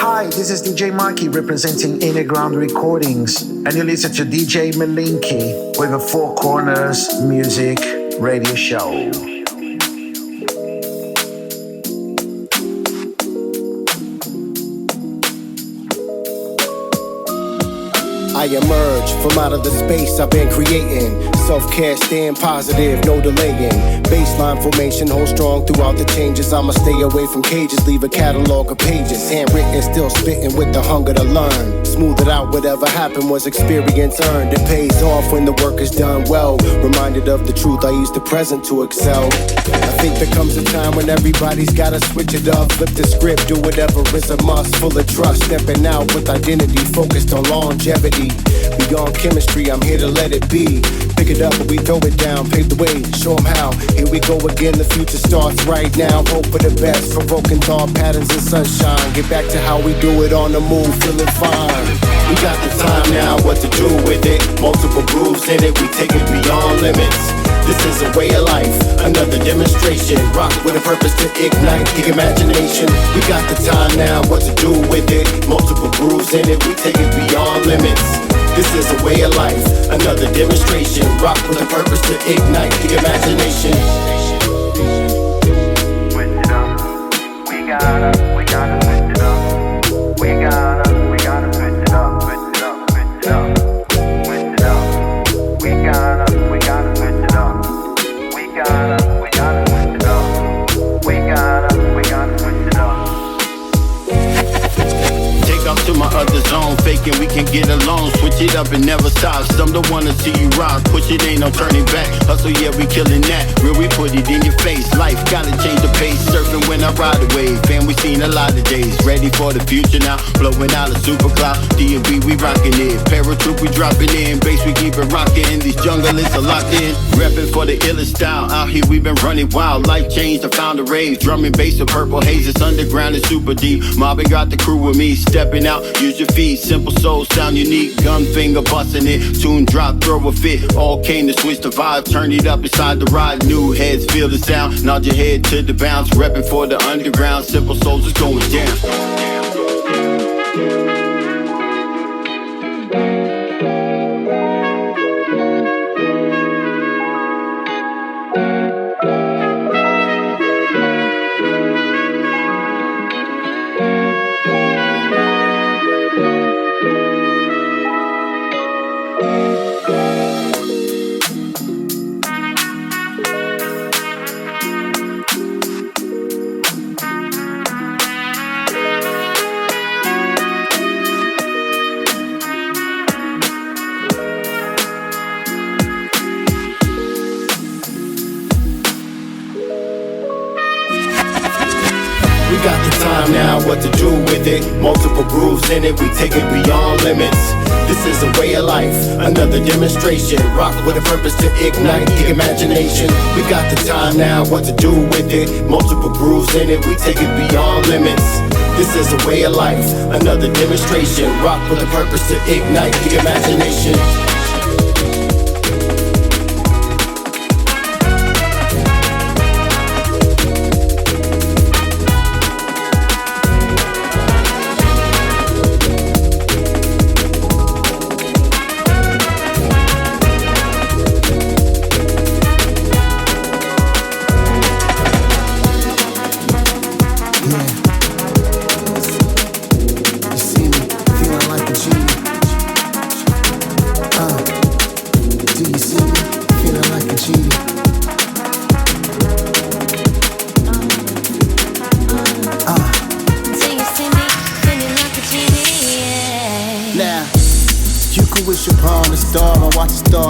Hi, this is DJ Mikey representing Inner Ground Recordings, and you listen to DJ Melinki with a Four Corners Music Radio Show. I emerge from out of the space I've been creating. Self-care, staying positive, no delaying. Baseline formation, hold strong throughout the changes. I'ma stay away from cages, leave a catalog of pages. Handwritten, still spitting with the hunger to learn. Smooth it out, whatever happened was experience earned. It pays off when the work is done well. Reminded of the truth, I use the present to excel. I think there comes a time when everybody's gotta switch it up. Flip the script, do whatever is a must. Full of trust, stepping out with identity, focused on longevity. Beyond chemistry, I'm here to let it be. Pick it up and we throw it down, pave the way, show them how. Here we go again, the future starts right now. Hope for the best, provoking thought patterns and sunshine. Get back to how we do it on the move, feeling fine. We got the time now, what to do with it. Multiple grooves in it, we take it beyond limits. This is a way of life, another demonstration. Rock with a purpose to ignite the imagination. We got the time now, what to do with it. Multiple grooves in it, we take it beyond limits. This is a way of life, another demonstration. Rock with a purpose to ignite the imagination. Switch it up, we gotta switch it up. We gotta switch it up, switch it up, switch it up, switch it up. We gotta switch it up. We gotta switch it up. We gotta switch it up. Take off to my other zone, faking we can get along. Switch it up and never stop. Some don't wanna see you rock. Push it, ain't no turning back. Hustle, yeah, we killing that. Real, we put it in your face. Life gotta change the pace. Surfing when I ride away. Fam, we seen a lot of days. Ready for the future now. Blowing out a super cloud. D&B, we rocking it. Paratroop, we dropping in. Bass, we keep it rocking. These jungleists are locked in. Repping for the illest style. Out here, we been running wild. Life changed, I found a rave. Drumming bass with purple haze. It's underground and super deep. Mobbing got the crew with me. Stepping out, use your feet. Simple soul, sound unique. Gun finger busting it. Tune drop, throw a fit. All came to switch the vibe. Turn it up inside the ride. New heads feel the sound. Nod your head to the bounce. Repping for the underground. Simple souls is going down. Now what to do with it, multiple grooves in it, we take it beyond limits. This is a way of life, another demonstration. Rock with a purpose to ignite the imagination. We got the time now, what to do with it, multiple grooves in it, we take it beyond limits. This is a way of life, another demonstration. Rock with a purpose to ignite the imagination.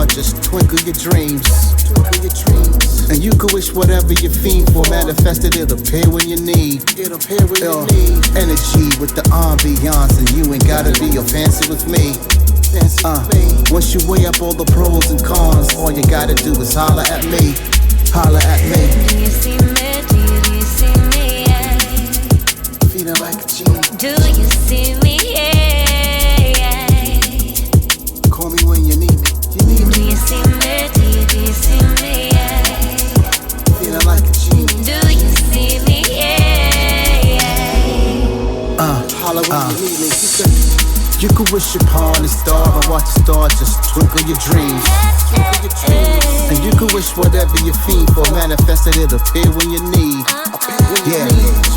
Just twinkle your dreams. And you could wish whatever you fiend for, manifested, it'll appear when you need. It'll appear when you need. Energy with the ambiance, and you ain't gotta be all fancy with me. Once you weigh up all the pros and cons, all you gotta do is holler at me. Holler at me. Do you see me? Do you see me? Yeah. Feeling like a G. Do you see me? Yeah. Call me when you need me. You need me. Do you see me? Do you see me? Yeah. Feeling like a G. Do you see me? Yeah. Holler You could wish upon a star and watch a star just twinkle your dreams. And you could wish whatever you fiend for, manifest it, it'll appear when you need. Yeah,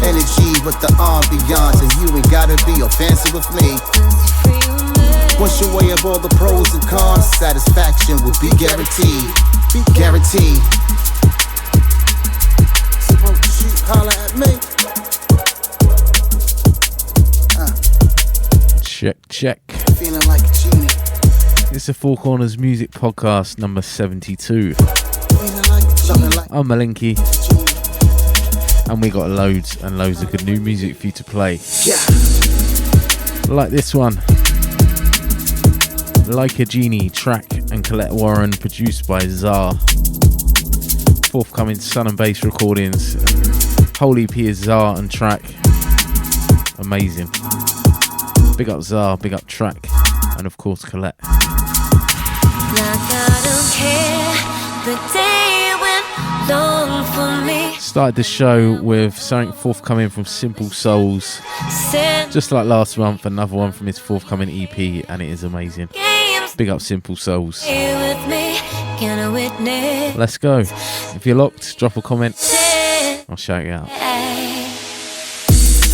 energy with the ambiance, and you ain't gotta be all fancy with me. Once you weigh up all the pros and cons, satisfaction will be guaranteed. Guaranteed. Smoke the shoot, holla at me. Check. Feeling like a genie. It's a Four Corners Music Podcast number 72. Feeling like a genie. I'm Melinki, and we got loads and loads of good new music for you to play. Yeah. Like this one, Like a Genie, track and Colette Warren, produced by Czar. Forthcoming Sun and Bass recordings. Whole EP is Czar and track. Amazing. Big up Czar, big up track, and of course Colette. Like I don't care, the day went long for me. Started the show with something forthcoming from Simple Souls. Just like last month, another one from his forthcoming EP, and it is amazing. Big up Simple Souls. Let's go. If you're locked, drop a comment. I'll shout you out.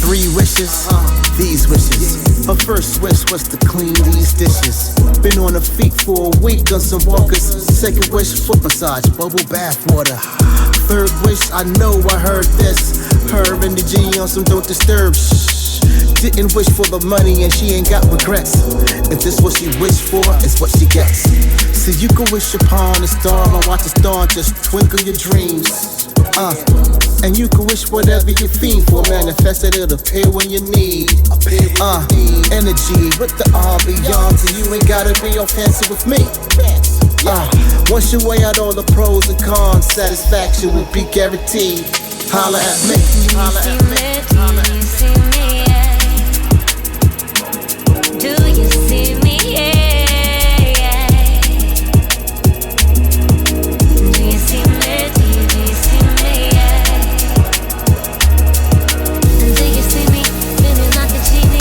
3 wishes, these wishes. Her first wish was to clean these dishes. Been on her feet for a week on some walkers. Second wish, foot massage, bubble bath water. Third wish, I know I heard this. Her and the G on some don't disturb. Shh. Didn't wish for the money and she ain't got regrets. If this what she wished for, it's what she gets. So you can wish upon a star and watch a star just twinkle your dreams. And you can wish whatever you fiend for, manifest it, it'll appear when you need. Energy with the ambiance, and you ain't gotta be all fancy with me. Once you weigh out all the pros and cons, satisfaction will be guaranteed. Holla at me. Holla at me. Holla at me. Do you see me? Do you see me? Do you see me? Do you see me? Feeling like a genie.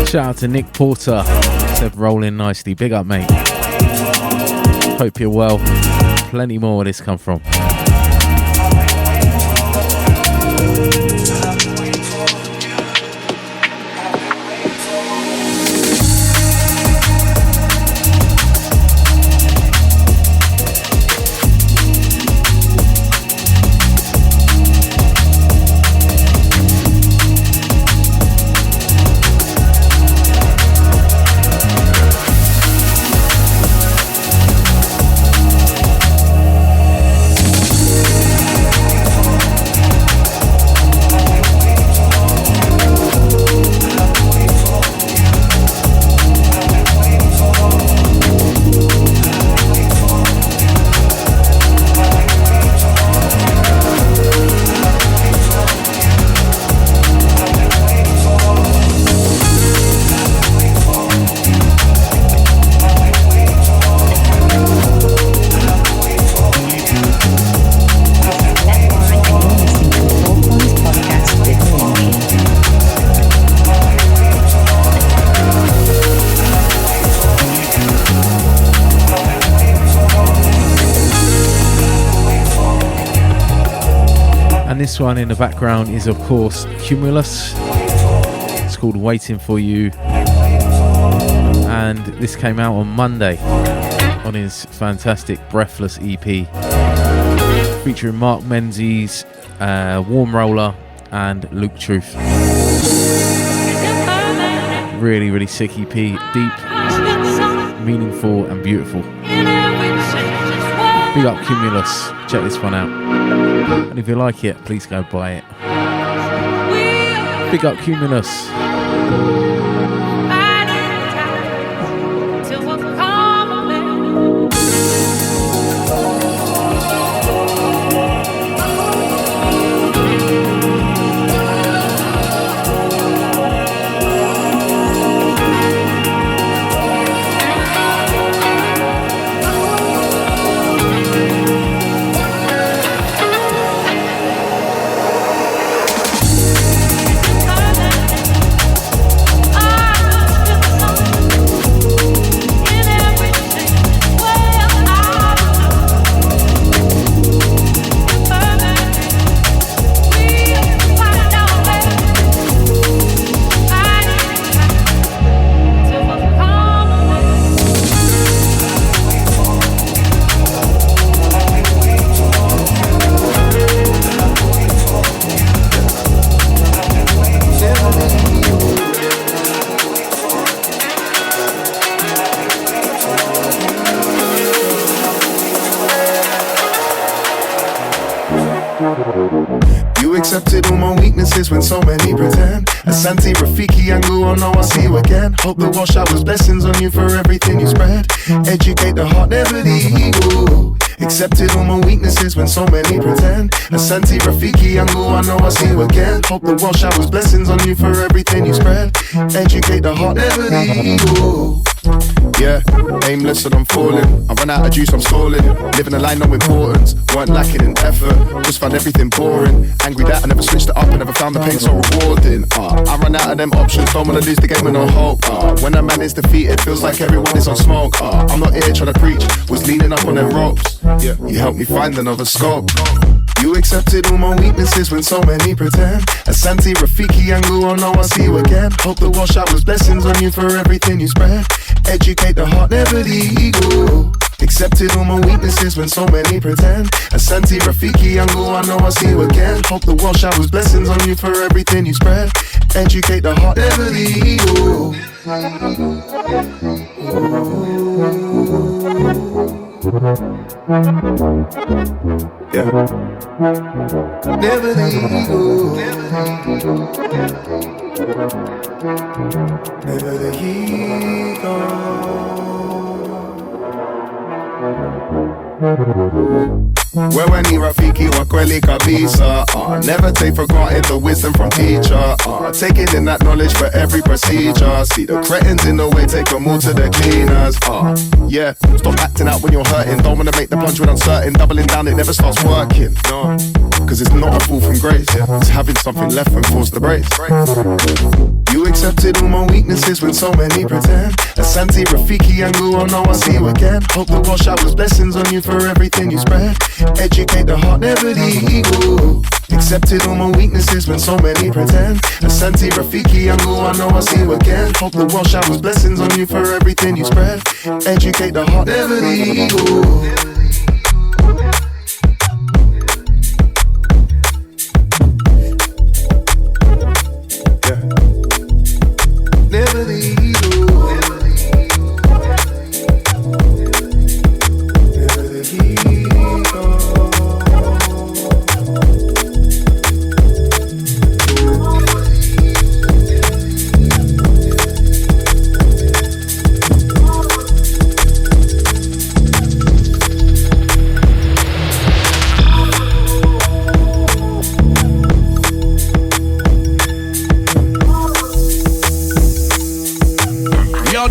Shout out to Nick Porter. Said rolling nicely. Big up, mate. Hope you're well. Plenty more where this come from. This one in the background is of course Cumulus. It's called Waiting For You, and this came out on Monday on his fantastic Breathless EP, featuring Mark Menzies, Warm Roller and Luke Truth. Really, really sick EP, deep, meaningful and beautiful. Big up Cumulus, check this one out. And if you like it, please go buy it. Big up Cumulus. accepted all my weaknesses when so many pretend. Asante, Rafiki, and Guru, know I see you again. Hope the wash showers blessings on you for everything you spread. Educate the heart, never the ego. Accepted all my weaknesses when so many pretend. Asante, Rafiki, and Guru, know I see you again. Hope the wash showers blessings on you for everything you spread. Educate the heart, never the ego. Yeah, aimless and I'm falling. I run out of juice, I'm stalling. Living a line, no importance. Weren't lacking in effort, just found everything boring. Angry that I never switched it up and never found the pain so rewarding. I run out of them options, don't wanna lose the game with no hope. When a man is defeated, feels like everyone is on smoke. I'm not here trying to preach, was leaning up on them ropes. Yeah, you helped me find another scope. You accepted all my weaknesses when so many pretend. Asante, Rafiki, and Guru, know I see you again. Hope the wash showers blessings on you for everything you spread. Educate the heart, never the ego. Accepted all my weaknesses when so many pretend. Asante, Rafiki, and Guru, know I see you again. Hope the wash showers blessings on you for everything you spread. Educate the heart, never the ego. Yeah. Never the ego. Never the ego. Wewe ni rafiki wa kweli kabisa. Never take for granted the wisdom from teacher. Taking in that knowledge for every procedure. See the cretins in the way, take them all to the cleaners. Yeah, stop acting out when you're hurting. Don't wanna make the plunge when uncertain. Doubling down, it never starts working. No, cause it's not a fall from grace. It's having something left when forced to brace. You accepted all my weaknesses when so many pretend. Asante, Rafiki, and Guru, know I see you again. Hope the wash showers blessings on you for everything you spread. Educate the heart, never the ego. Accepted all my weaknesses when so many pretend. Asante, Rafiki, and Guru, know I see you again. Hope the wash showers blessings on you for everything you spread. Educate the heart, never the ego. Never the ego. Never the ego.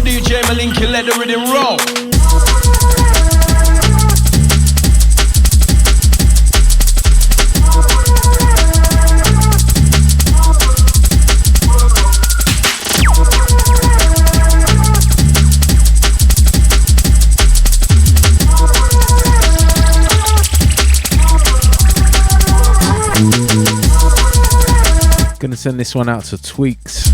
DJ Melinki, let the rhythm roll. Gonna send this one out to Tweaks.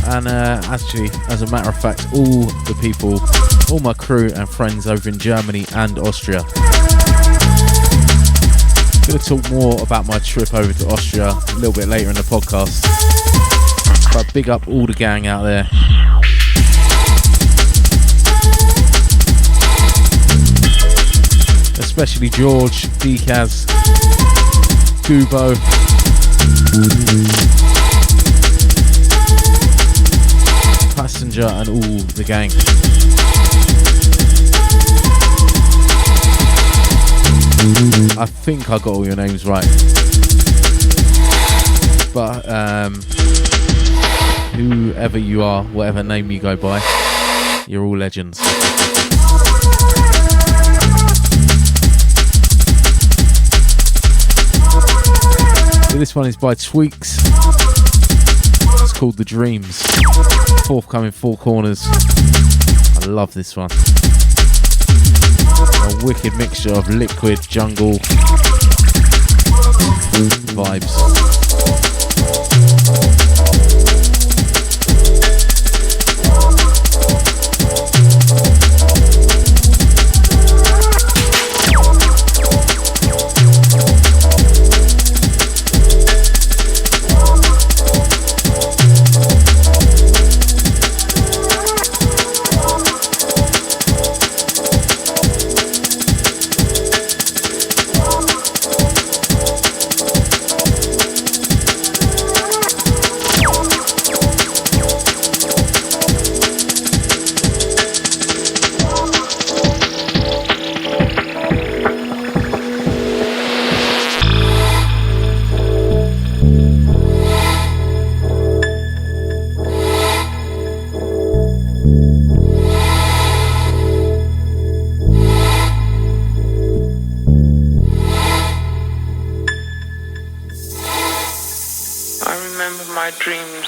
And actually, as a matter of fact, all the people, all my crew and friends over in Germany and Austria. Gonna talk more about my trip over to Austria a little bit later in the podcast. But big up all the gang out there. Especially George, Decaz, Gubo. Passenger and all the gang. I think I got all your names right, but whoever you are, whatever name you go by, you're all legends. So this one is by Tweaks. It's called The Dreams. Forthcoming Four Corners. I love this one. A wicked mixture of liquid jungle vibes. remember my dreams.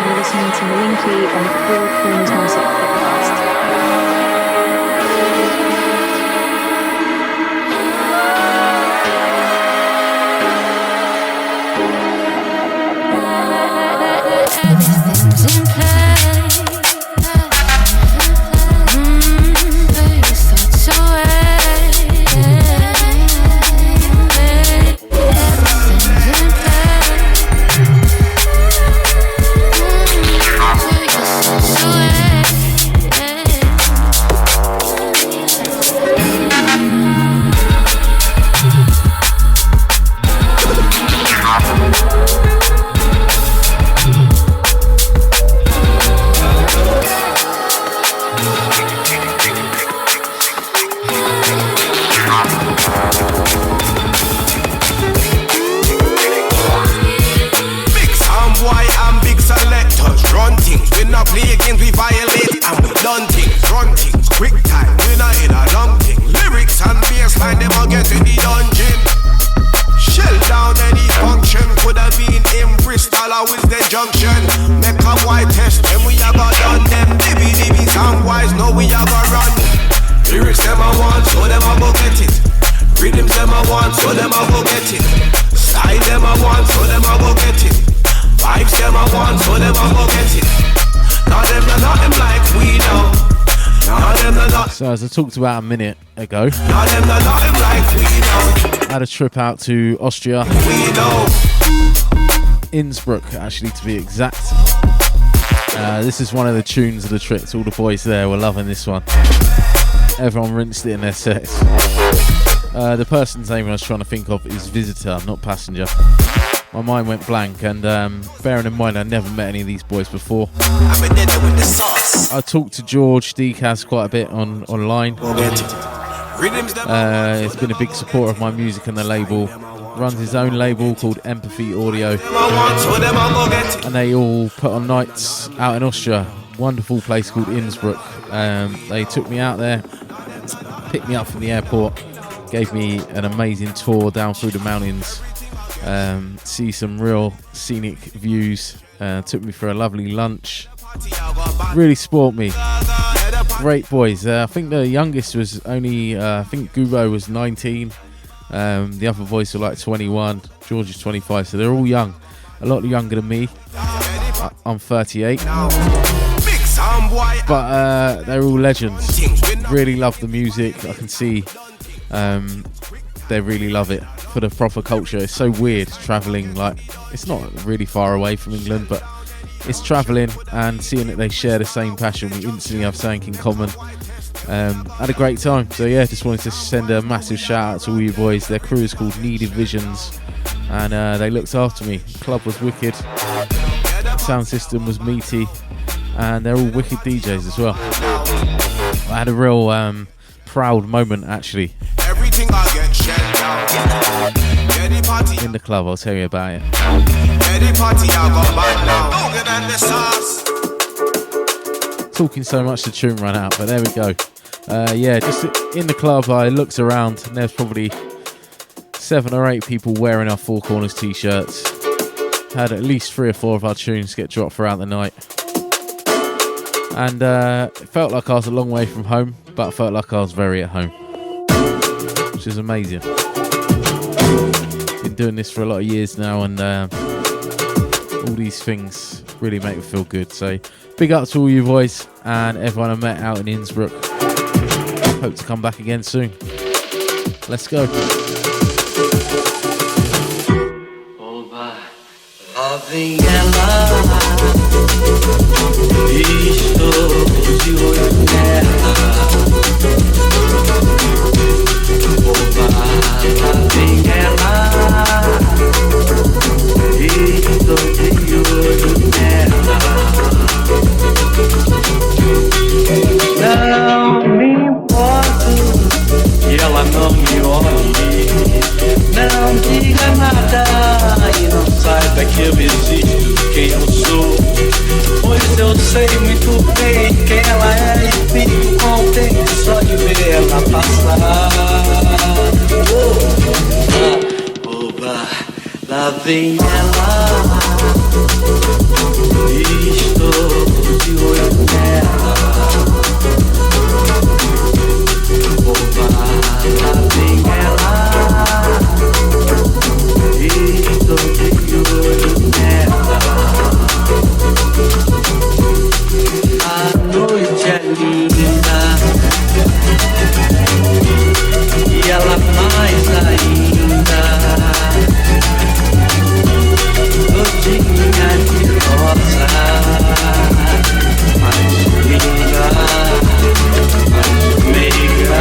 and you're listening to Melinki on the Four Corners Music Podcast. Everything's in play. Put your thoughts away. Everything's in play. Put your thoughts away. Run things, we not play games, we violate and we done things, run things, quick time, we not in a long thing. Lyrics and bassline, them all get in the dungeon. Shell down any function, could have been in Bristol or with the junction. Make a white test, then we have got done them. Dibby sound wise, know we have got run. Lyrics them I want, so them I go get it. Rhythms them I want, so them I go get it. Style them I want, so them I go get it. Vibes them I want, so them I go get it. Now them nothing like we know. Now them not. So as I talked about a minute ago, Now them nothing like we know. I had a trip out to Austria. We know. Innsbruck, actually, to be exact. This is one of the tunes of the trip. All the boys there were loving this one. Everyone rinsed it in their sets. The person's name I was trying to think of is Visitor, not Passenger. My mind went blank, and bearing in mind I never met any of these boys before. I talked to George Decaz quite a bit online. He's been a big supporter of my music and the label. Runs his own label called Empathy Audio, and they all put on nights out in Austria. Wonderful place called Innsbruck. They took me out there, picked me up from the airport, gave me an amazing tour down through the mountains. See some real scenic views. Took me for a lovely lunch. Really sport me. Great boys. I think the youngest was only, I think Gubo was 19. The other boys are like 21. George is 25, so they're all young. A lot younger than me. I'm 38. But they're all legends. Really love the music. I can see they really love it for the proper culture. It's so weird travelling, like, it's not really far away from England, but it's travelling and seeing that they share the same passion. We instantly have something in common. Had a great time. So yeah, just wanted to send a massive shout out to all you boys. Their crew is called Needed Visions, and they looked after me. The club was wicked. Sound system was meaty, and they're all wicked DJs as well. I had a real proud moment actually in the club. I'll tell you about it. Talking so much the tune ran out, but there we go. Yeah, just in the club I looked around and there's probably 7 or 8 people wearing our Four Corners t-shirts. Had at least 3 or 4 of our tunes get dropped throughout the night. And it felt like I was a long way from home, but I felt like I was very at home, which is amazing. Been doing this for a lot of years now, and all these things really make me feel good. So big up to all you boys and everyone I met out in Innsbruck. Hope to come back again soon. Let's go. Jovem ela, estou de olho nela. Oba, jovem ela, estou de olho nela. Não me importo que ela não me olhe. Não diga nada e não saiba que eu existo, quem eu sou. Pois eu sei muito bem quem ela é e fico contente só de ver ela passar. Oba, lá vem ela, estou de olho nela. Oba, lá vem ela, estou de olho nela. A noite é linda e ela mais ainda. Todinha de rosa, mais linda, mais meiga.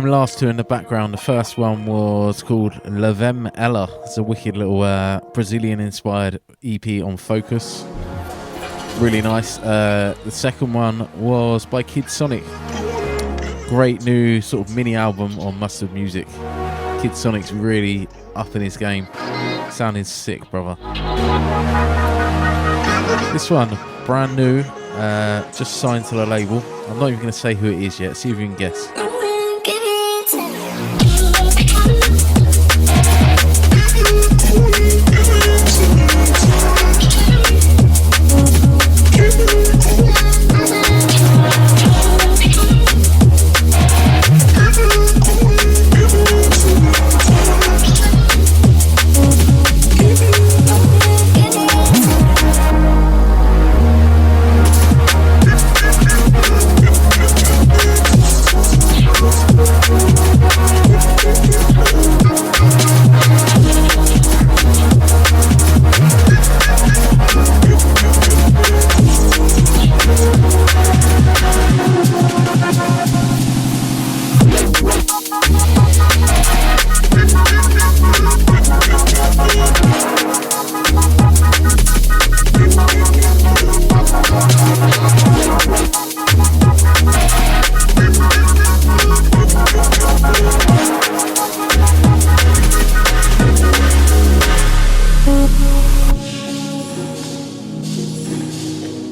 Last 2 in the background. The first one was called Lavem Ella. It's a wicked little Brazilian inspired EP on Focus. really nice. The second one was by Kid Sonic. Great new sort of mini album on Mustard Music. Kid Sonic's really up in his game. Sounding sick, brother. This one, brand new, just signed to the label. I'm not even going to say who it is yet. See if you can guess.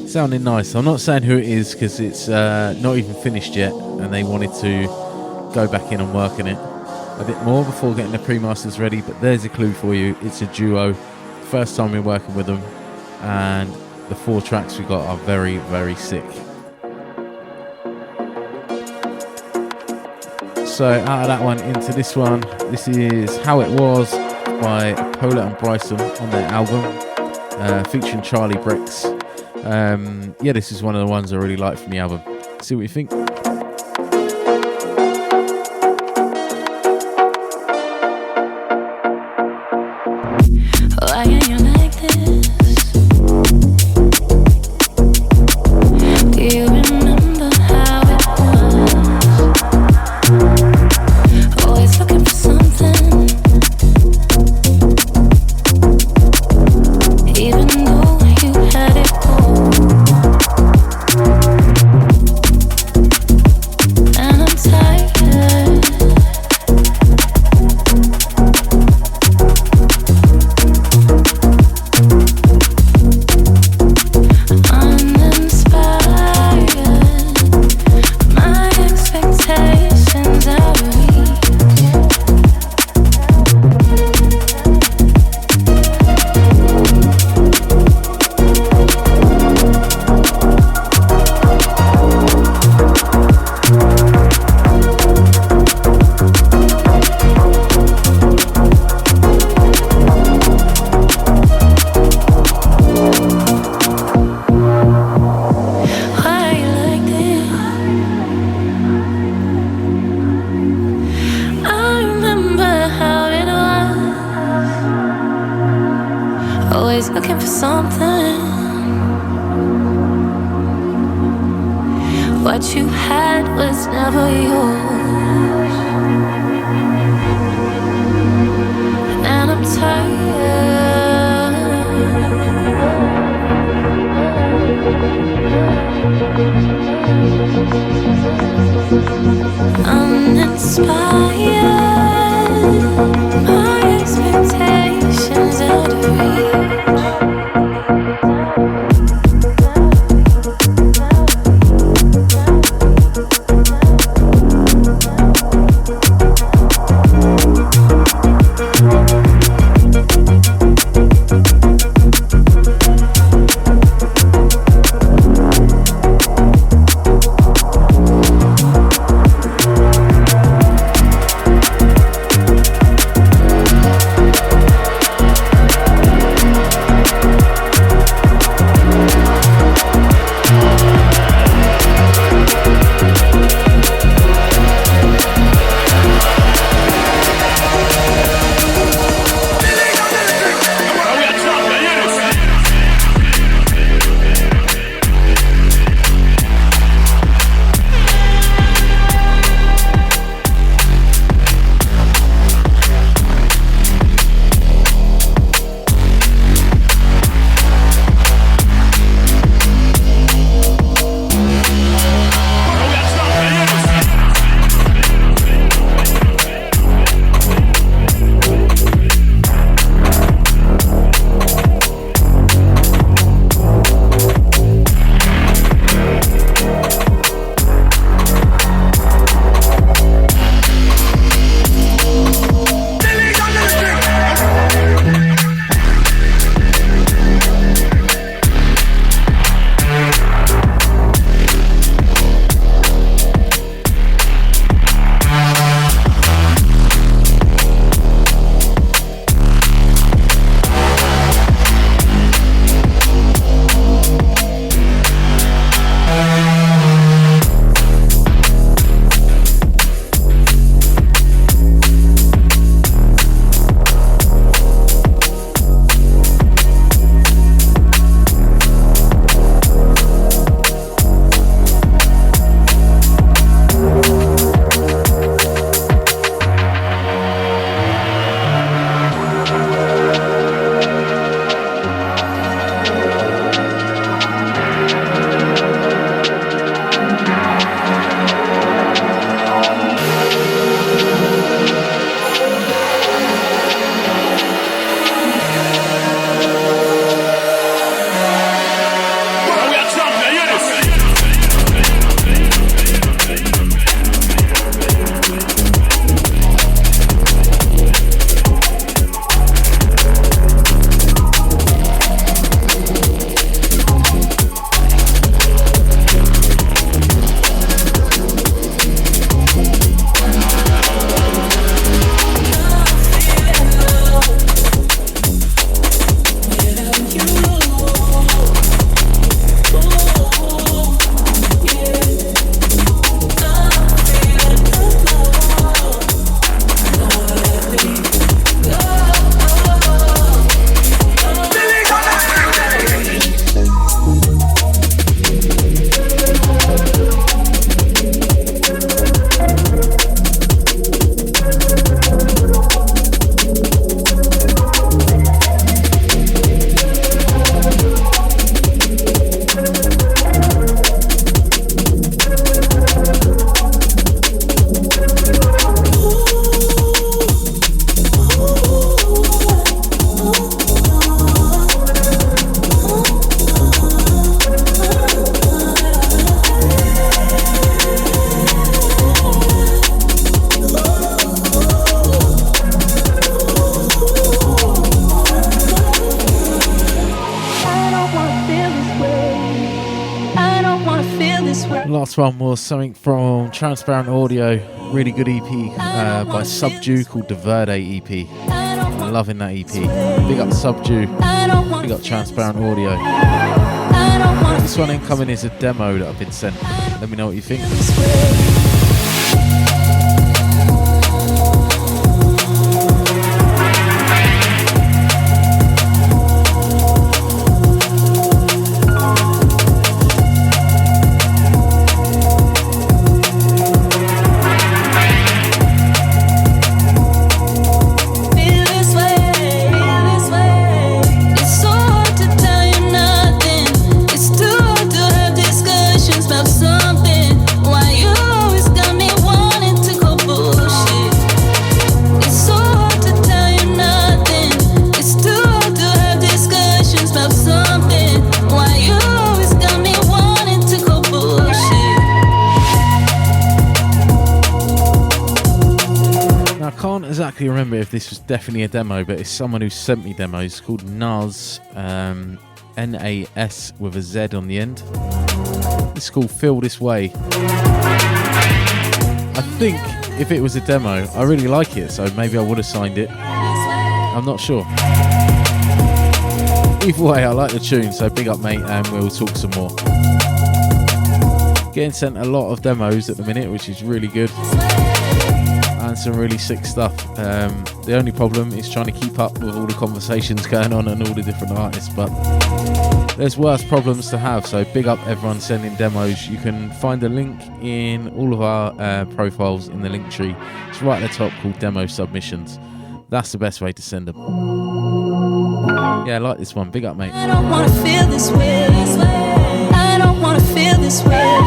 Sounding nice. I'm not saying who it is because it's not even finished yet, and they wanted to go back in and work on it a bit more before getting the pre-masters ready. But there's a clue for you. It's a duo. First time we're working with them, and the 4 tracks we got are very, very sick. So out of that one into this one, this is How It Was by Polar and Bryson on their album, featuring Charlie Bricks. Yeah, this is one of the ones I really like from the album. See what you think. Why are you like this? Do you remember how it was? Always looking for something, even though you had it all. And I'm tired. Always looking for something. What you had was never yours. And I'm tired. Uninspired. My expectations out of reach. Last one was something from Transparent Audio, really good EP by Subdue called the Verde EP. I'm loving that EP. Big up Subdue, big up Transparent Audio. This one incoming is a demo that I've been sent. Let me know what you think. Exactly remember if this was definitely a demo, but it's someone who sent me demos called Nas, Nas with a Z on the end. It's called Feel This Way. I think if it was a demo, I really like it, so maybe I would have signed it. I'm not sure. Either way, I like the tune, so big up mate, and we'll talk some more. Getting sent a lot of demos at the minute, which is really good. And some really sick stuff. The only problem is trying to keep up with all the conversations going on and all the different artists, but there's worse problems to have, so big up everyone sending demos. You can find a link in all of our profiles in the link tree. It's right at the top called Demo Submissions. That's the best way to send them. Yeah, I like this one. Big up, mate. I don't wanna feel this way. I don't wanna feel this way.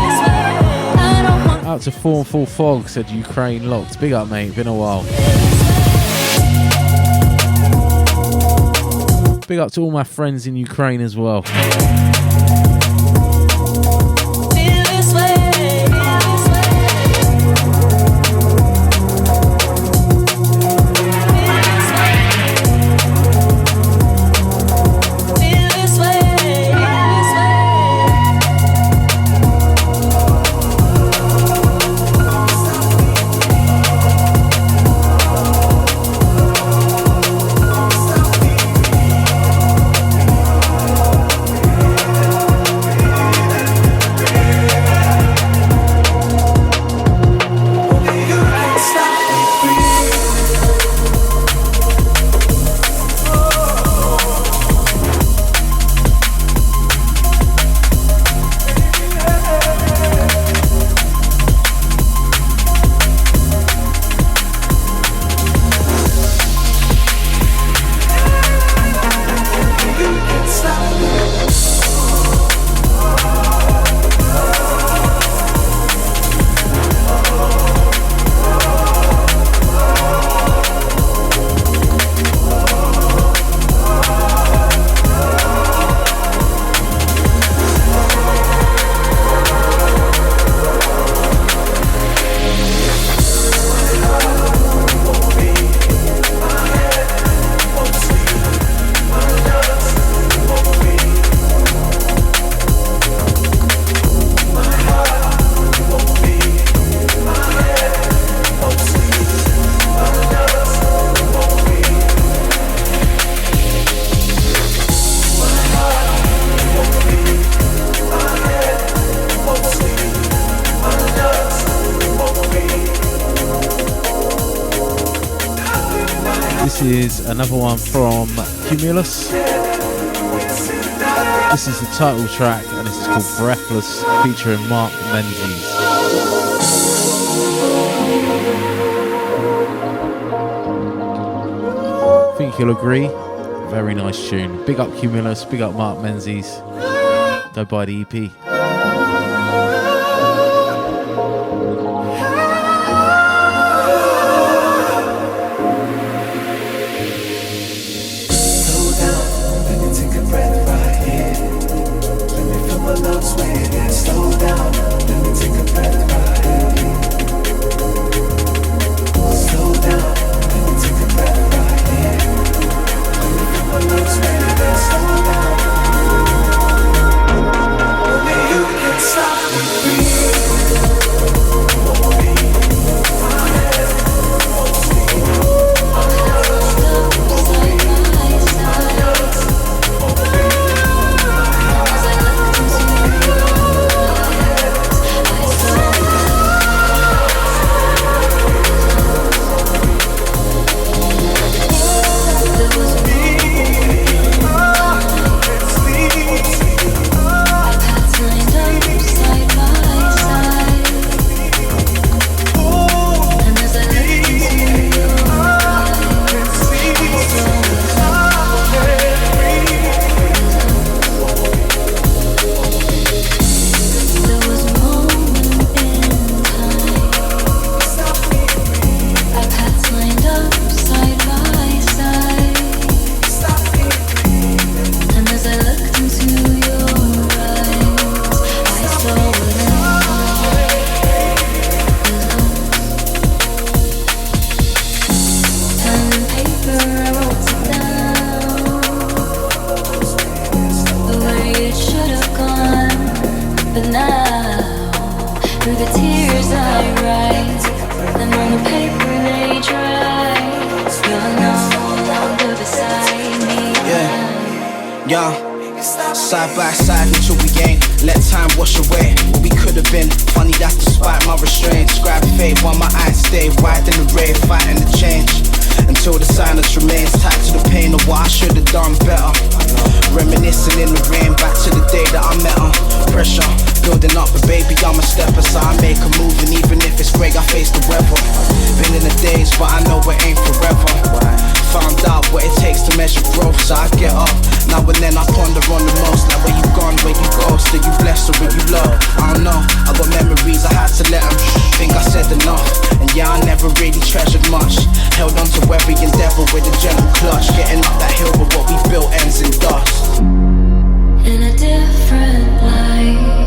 Out to 4 and Full Fog, said Ukraine locked. Big up, mate. Been a while. Big up to all my friends in Ukraine as well. Is another one from Cumulus. This is the title track and this is called Breathless, featuring Mark Menzies. I think you'll agree, very nice tune. Big up Cumulus, big up Mark Menzies. Go buy the EP. But now, through the tears I write, them on the paper they dry. You're no longer beside me. Yeah. Side by side until we ain't. Let time wash away what we could have been. Funny that's despite my restraint. Scribe fade while my eyes stay wide in the ray, fighting the change. Until the silence remains tied to the pain of what I should have done better. Reminiscing in the rain back to the day that I met her. Pressure building up, but baby I'm a stepper, so I make a move, and even if it's great I face the weather. Been in the days but I know it ain't forever. Found out what it takes to measure growth, so I get up. Now and then I ponder on the most, like where you gone, where you go, still you blessed or where you love. I don't know, I got memories I had to let them. Think I said enough, and yeah I never really treasured much. Held on to every endeavor with a gentle clutch. Getting up that hill, but what we built ends in dust. In a different life,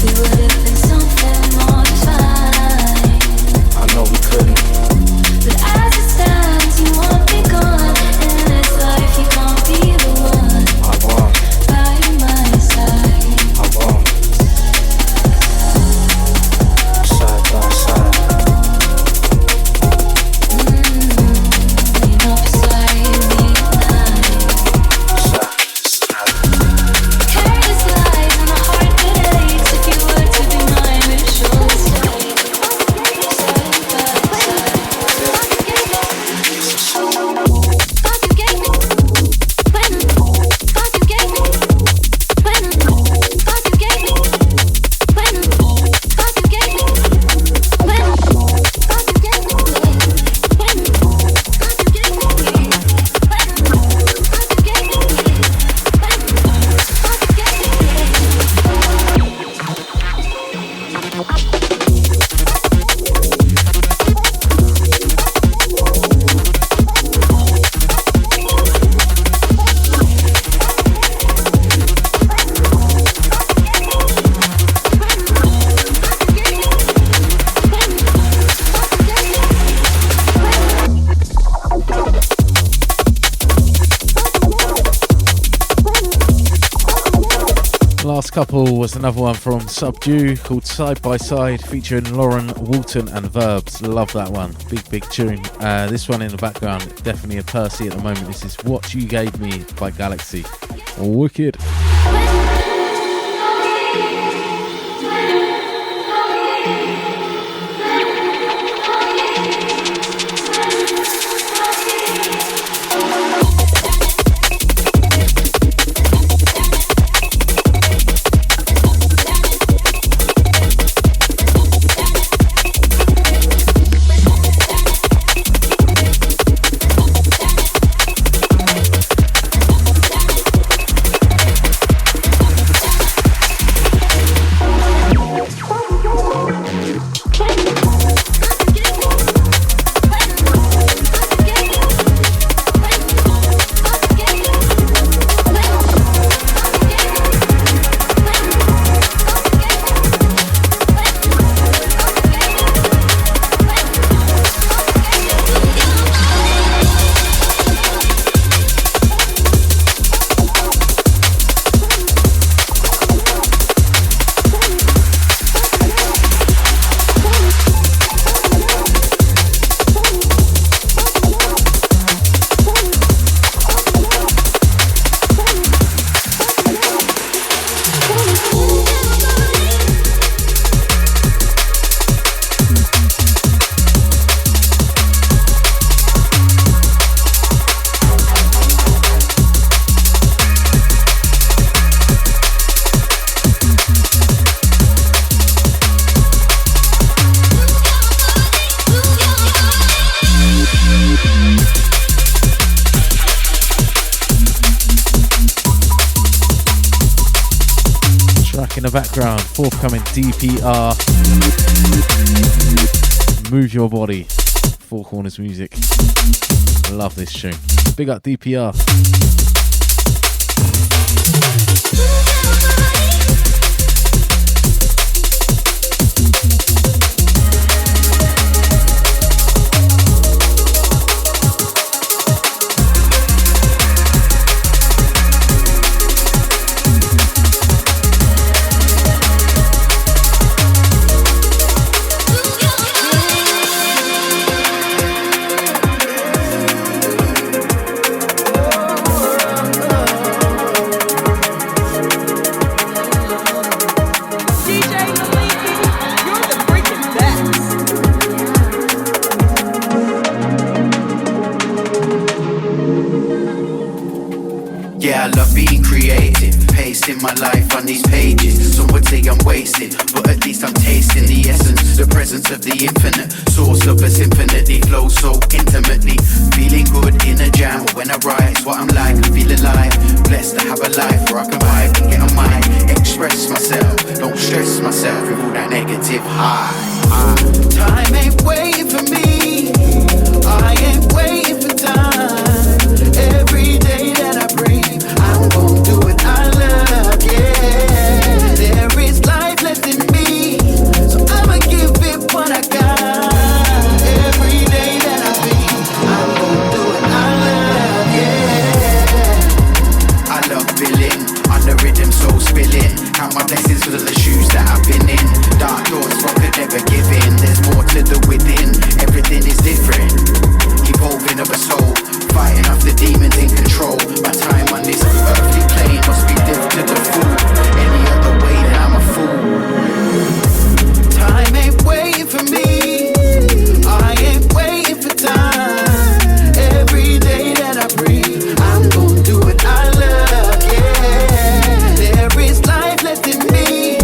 we would have been something more defined. I know we couldn't. But as it stands, you won't be gone. In this life, you can't be the one. I won't. By my side. I won't. Side by side. You're not beside me tonight. Carry this lies in a heart that aches. If you were to be mine, we'd surely stay. Side by side. Last couple was another one from Subdue called Side by Side, featuring Lauren Walton and Verbs. Love that one, big tune. This one in the background, definitely a Percy at the moment. This is What You Gave Me by Galaxy. Wicked. In the background, forthcoming DPR, Move Your Body, Four Corners Music. Love this tune. Big up DPR. wasting my life on these pages. Some would say I'm wasting, but at least I'm tasting the essence, the presence of the infinite, source of us infinitely, flow so intimately. Feeling good in a jam when I write, it's what I'm like, I feel alive. Blessed to have a life where I can vibe and get on mine, express myself, don't stress myself with all that negative high. Time ain't waiting for me, I ain't waiting for time. Every day that I breathe, I'm gon' do what I love, yeah. There is life left in me, so I'ma give it what I got. Every day that I breathe, I'm gon' do what I love, yeah. I love feeling on the rhythm, so spilling. Count my blessings for the shoes that I've been in. Dark doors, what could never give in. There's more to the within, everything is different. Evolving of a soul, fighting off the demons in control. My time on this earthly plane must be death to the fool. Any other way, then I'm a fool. Time ain't waiting for me, I ain't waiting for time. Every day that I breathe, I'm gon' do what I love, yeah. There is life left in me,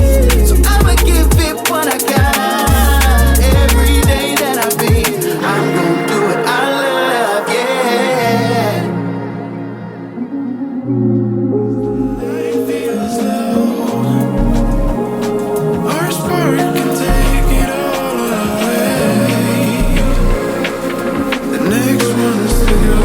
so I'ma give it what I got. Every day that I breathe, I'm gon' do what I love, yeah. Our spark can take it all away. The next one's to go.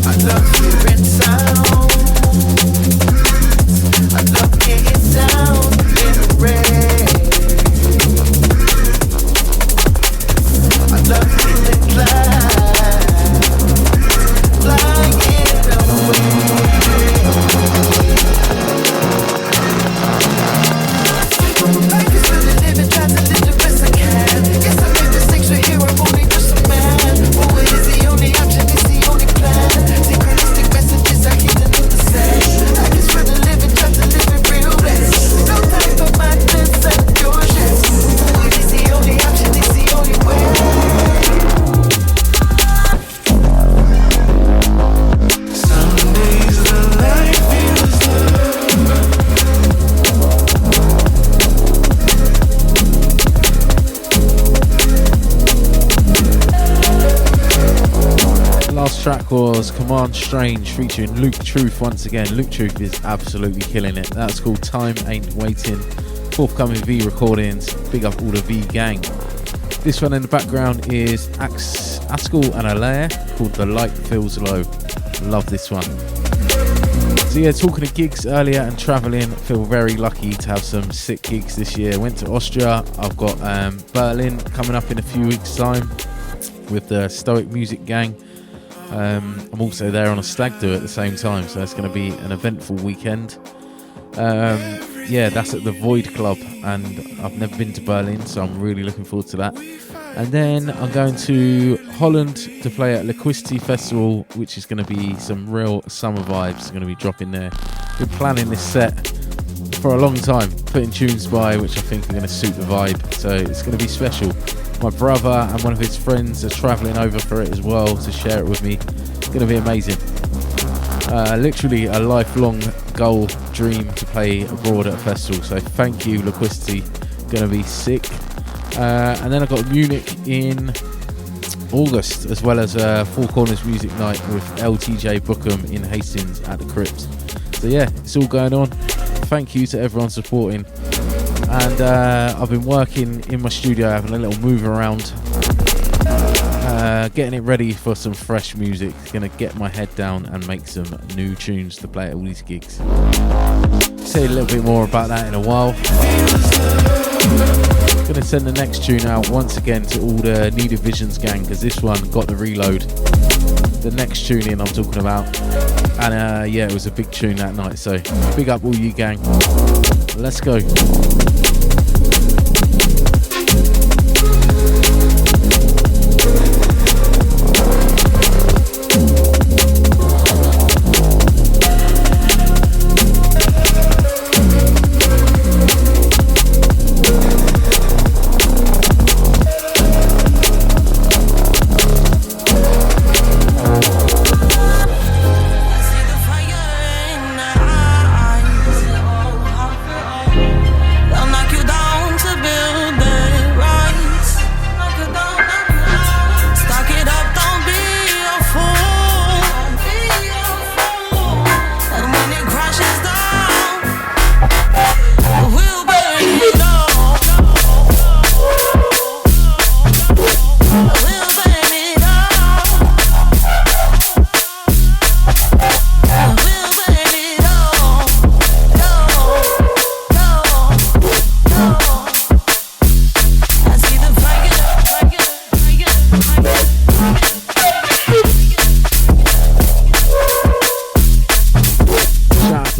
I love hearing sound, I love getting down in the rain. I love feeling flying away. Life is really living, try to live the best I can. Yes, I made mistakes, but here I'm only just a man. Forward is the only option, it's the only plan. Synchronistic messages are hidden in the sand. Life is really living, try to live it real best. No time for madness and caution. Forward is the only option, it's the only way. Some days the life feels Last track was Command Strange featuring Luke Truth once again. Luke Truth is absolutely killing it. That's called Time Ain't Waiting. Forthcoming V recordings. Big up all the V gang. This one in the background is Askell and Alaire called The Light Feels Low. Love this one. So yeah, talking of gigs earlier and travelling, feel very lucky to have some sick gigs this year. Went to Austria. I've got Berlin coming up in a few weeks' time with the Stoic Music Gang. I'm also there on a stag do at the same time, so it's going to be an eventful weekend. Yeah, that's at the Void Club, and I've never been to Berlin, so I'm really looking forward to that. And then I'm going to Holland to play at Liquidity Festival, which is going to be some real summer vibes. Going to be dropping there. Been planning this set for a long time, putting tunes by which I think are going to suit the vibe, so it's going to be special. My brother and one of his friends are travelling over for it as well to share it with me. It's going to be amazing. Literally a lifelong goal, dream to play abroad at a festival. So thank you, Liquidity. Going to be sick. And then I've got Munich in August, as well as Four Corners Music Night with LTJ Bookham in Hastings at the Crypt. So yeah, it's all going on. Thank you to everyone supporting. And I've been working in my studio, having a little move around, getting it ready for some fresh music. Gonna get my head down and make some new tunes to play at all these gigs. Say a little bit more about that in a while. Gonna send the next tune out once again to all the Needed Visions gang, because this one got the reload. The next tune in I'm talking about. And yeah, it was a big tune that night, so big up all you gang. Let's go.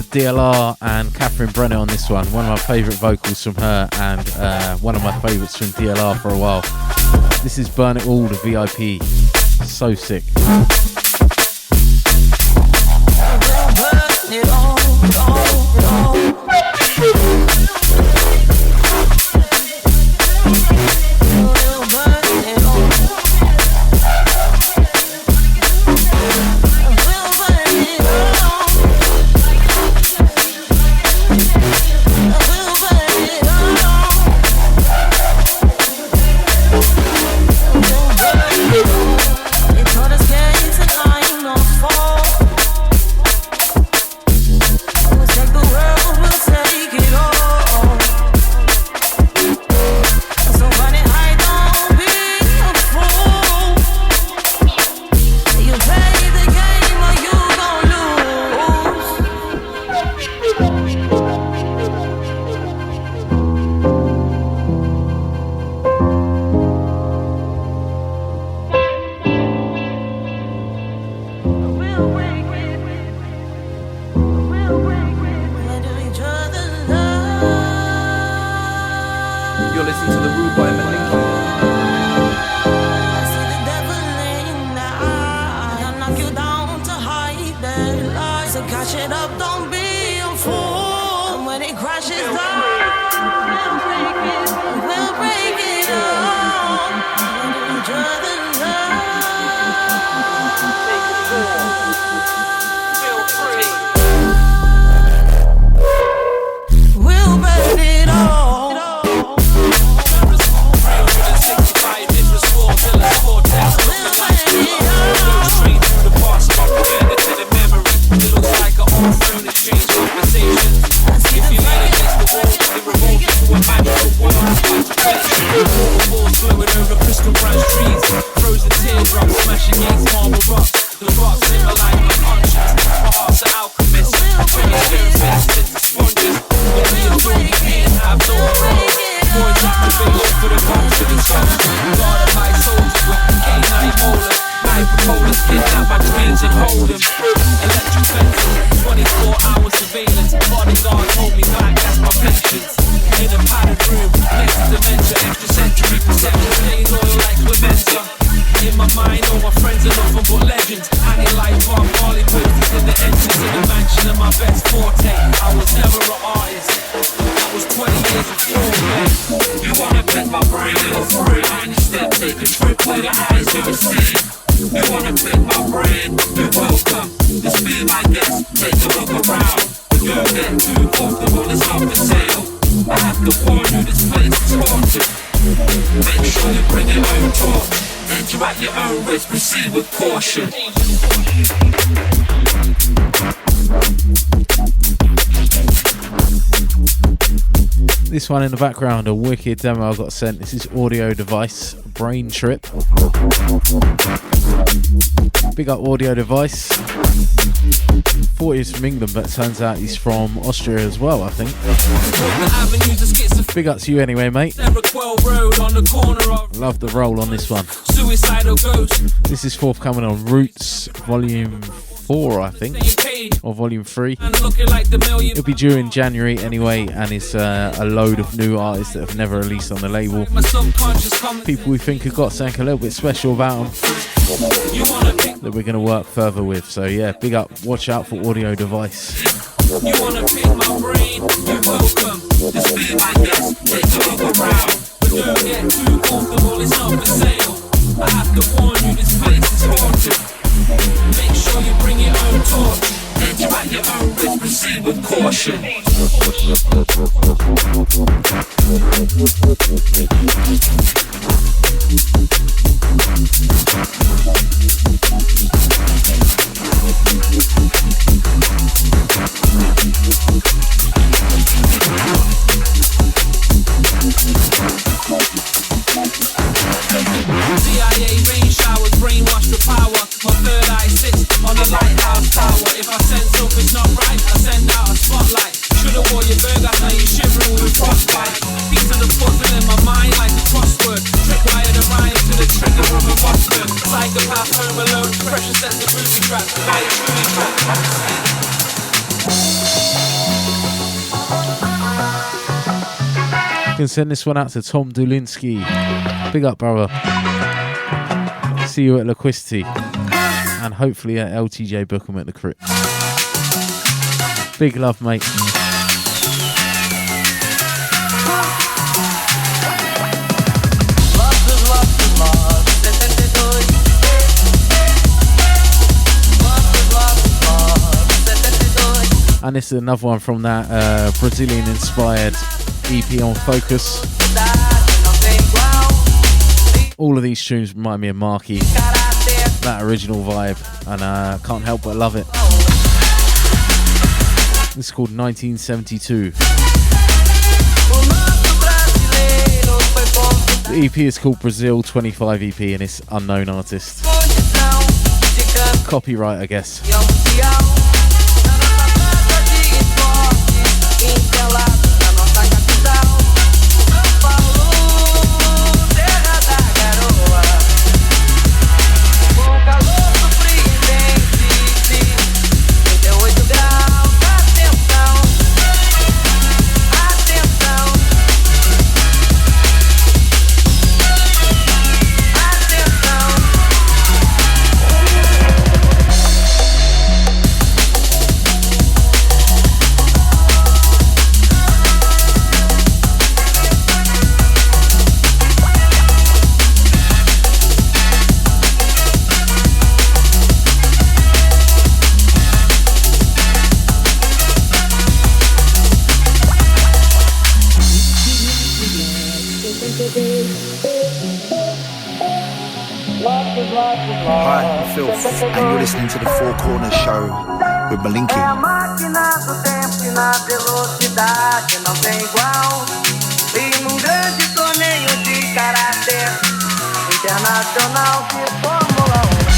DLR and Catherine Brenner on this one. One of my favourite vocals from her and one of my favourites from DLR for a while. This is Burn It All, the VIP. So sick. This one in the background, a wicked demo I got sent. This is Audio Device, Brain Trip. Big up Audio Device. Thought he was from England, but it turns out he's from Austria as well, I think. Big up to you anyway, mate. Love the roll on this one. This is forthcoming on Roots, Volume 4, I think, or Volume 3. It'll be due in January anyway, and it's a load of new artists that have never released on the label. People we think have got something a little bit special about them that we're going to work further with. So yeah, big up, watch out for Audio Device. You wanna pick my brain, you're welcome. This beat my guess, take a look around. But don't get too comfortable, it's not for sale. I have to warn you, this place is haunted. Make sure you bring your own torch. Enter at your own risk, proceed with caution. CIA rain showers, brainwash the power. My third eye sits on the lighthouse tower. If I sense something's not right, I send out a spotlight. Should've wore your burger, now you shivering with frostbite. Piece of the puzzle in my mind like a crossword. Tripwire the rhyme to the trigger of a Boston. Psychopath home alone, pressure sets the booby trap. I truly trap. Can send this one out to Tom Dulinsky. Big up, brother. See you at Loquicity. And hopefully at LTJ Bookham at the Crypt. Big love, mate. And this is another one from that Brazilian-inspired EP on Focus. All of these tunes remind me of Marky, that original vibe, and can't help but love it. This is called 1972. The EP is called Brazil 25 EP and it's unknown artist. Copyright, I guess. Hi, I'm Phil, and you're listening to the Four Corners Show with Melinki. É a máquina do tempo e na velocidade não tem igual. E num grande torneio de caráter internacional de Fórmula 1.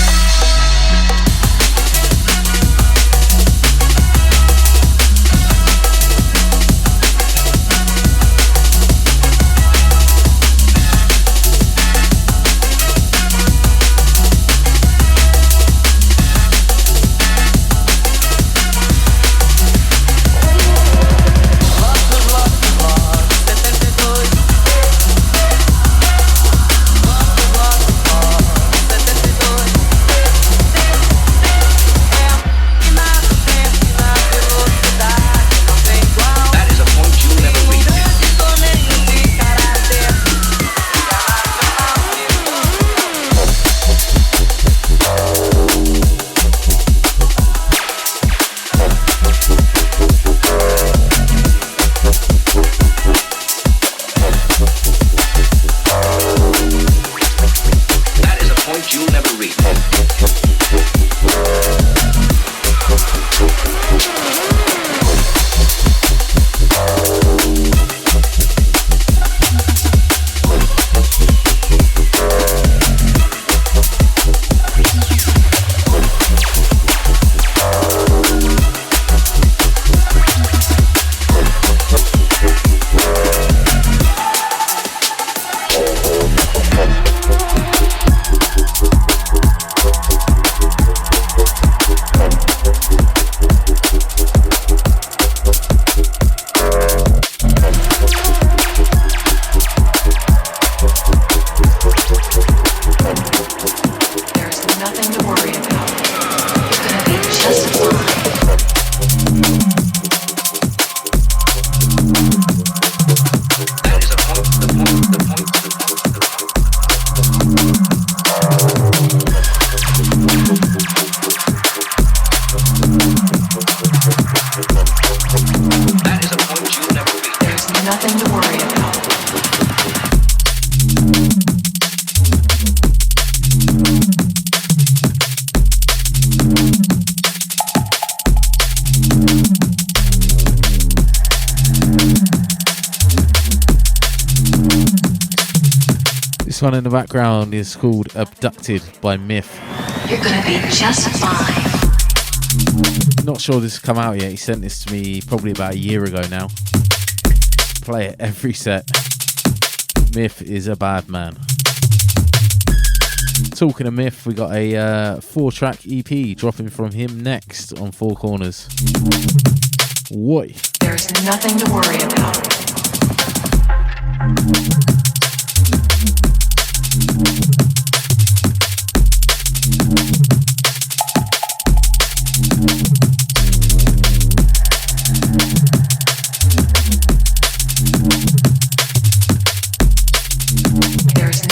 This one in the background is called Abducted by Myth. You're gonna be just fine. Not sure this has come out yet. He sent this to me probably about a year ago now. Play it every set. Myth is a bad man. Talking of Myth, we got a 4-track EP dropping from him next on Four Corners. Woi. There's nothing to worry about.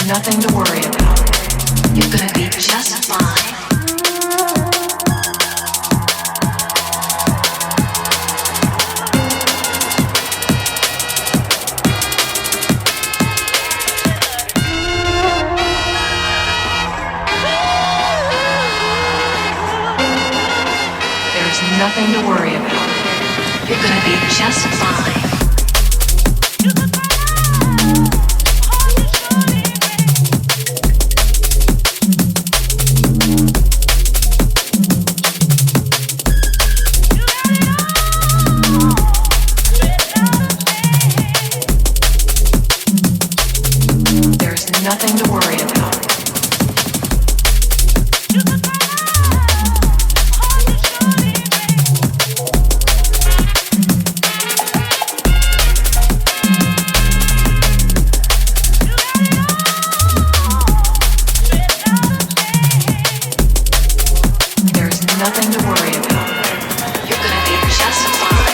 Nothing to worry about. You're gonna be just fine. There's nothing to worry about. You're gonna be just fine. Nothing to worry about. There's nothing to worry about. You're gonna be just fine.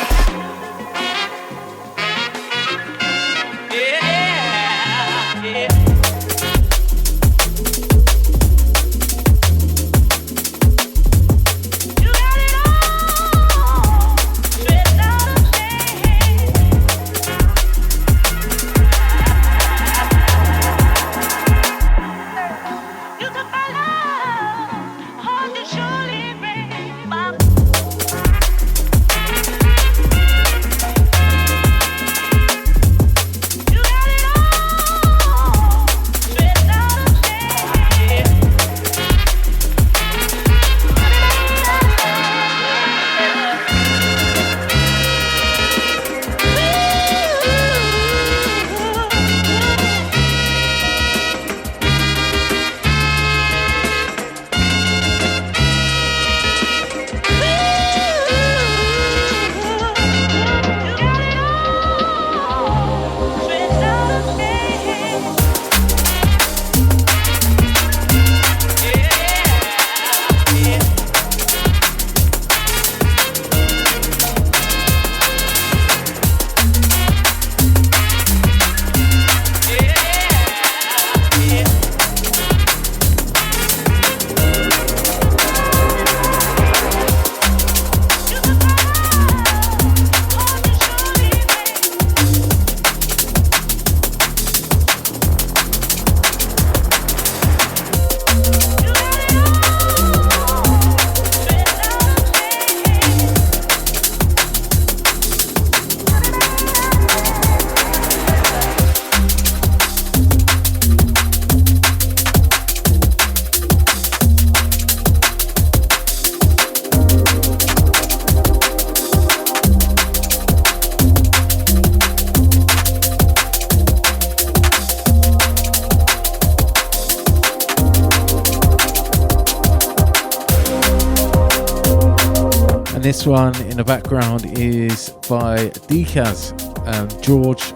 This one in the background is by Decaz and George,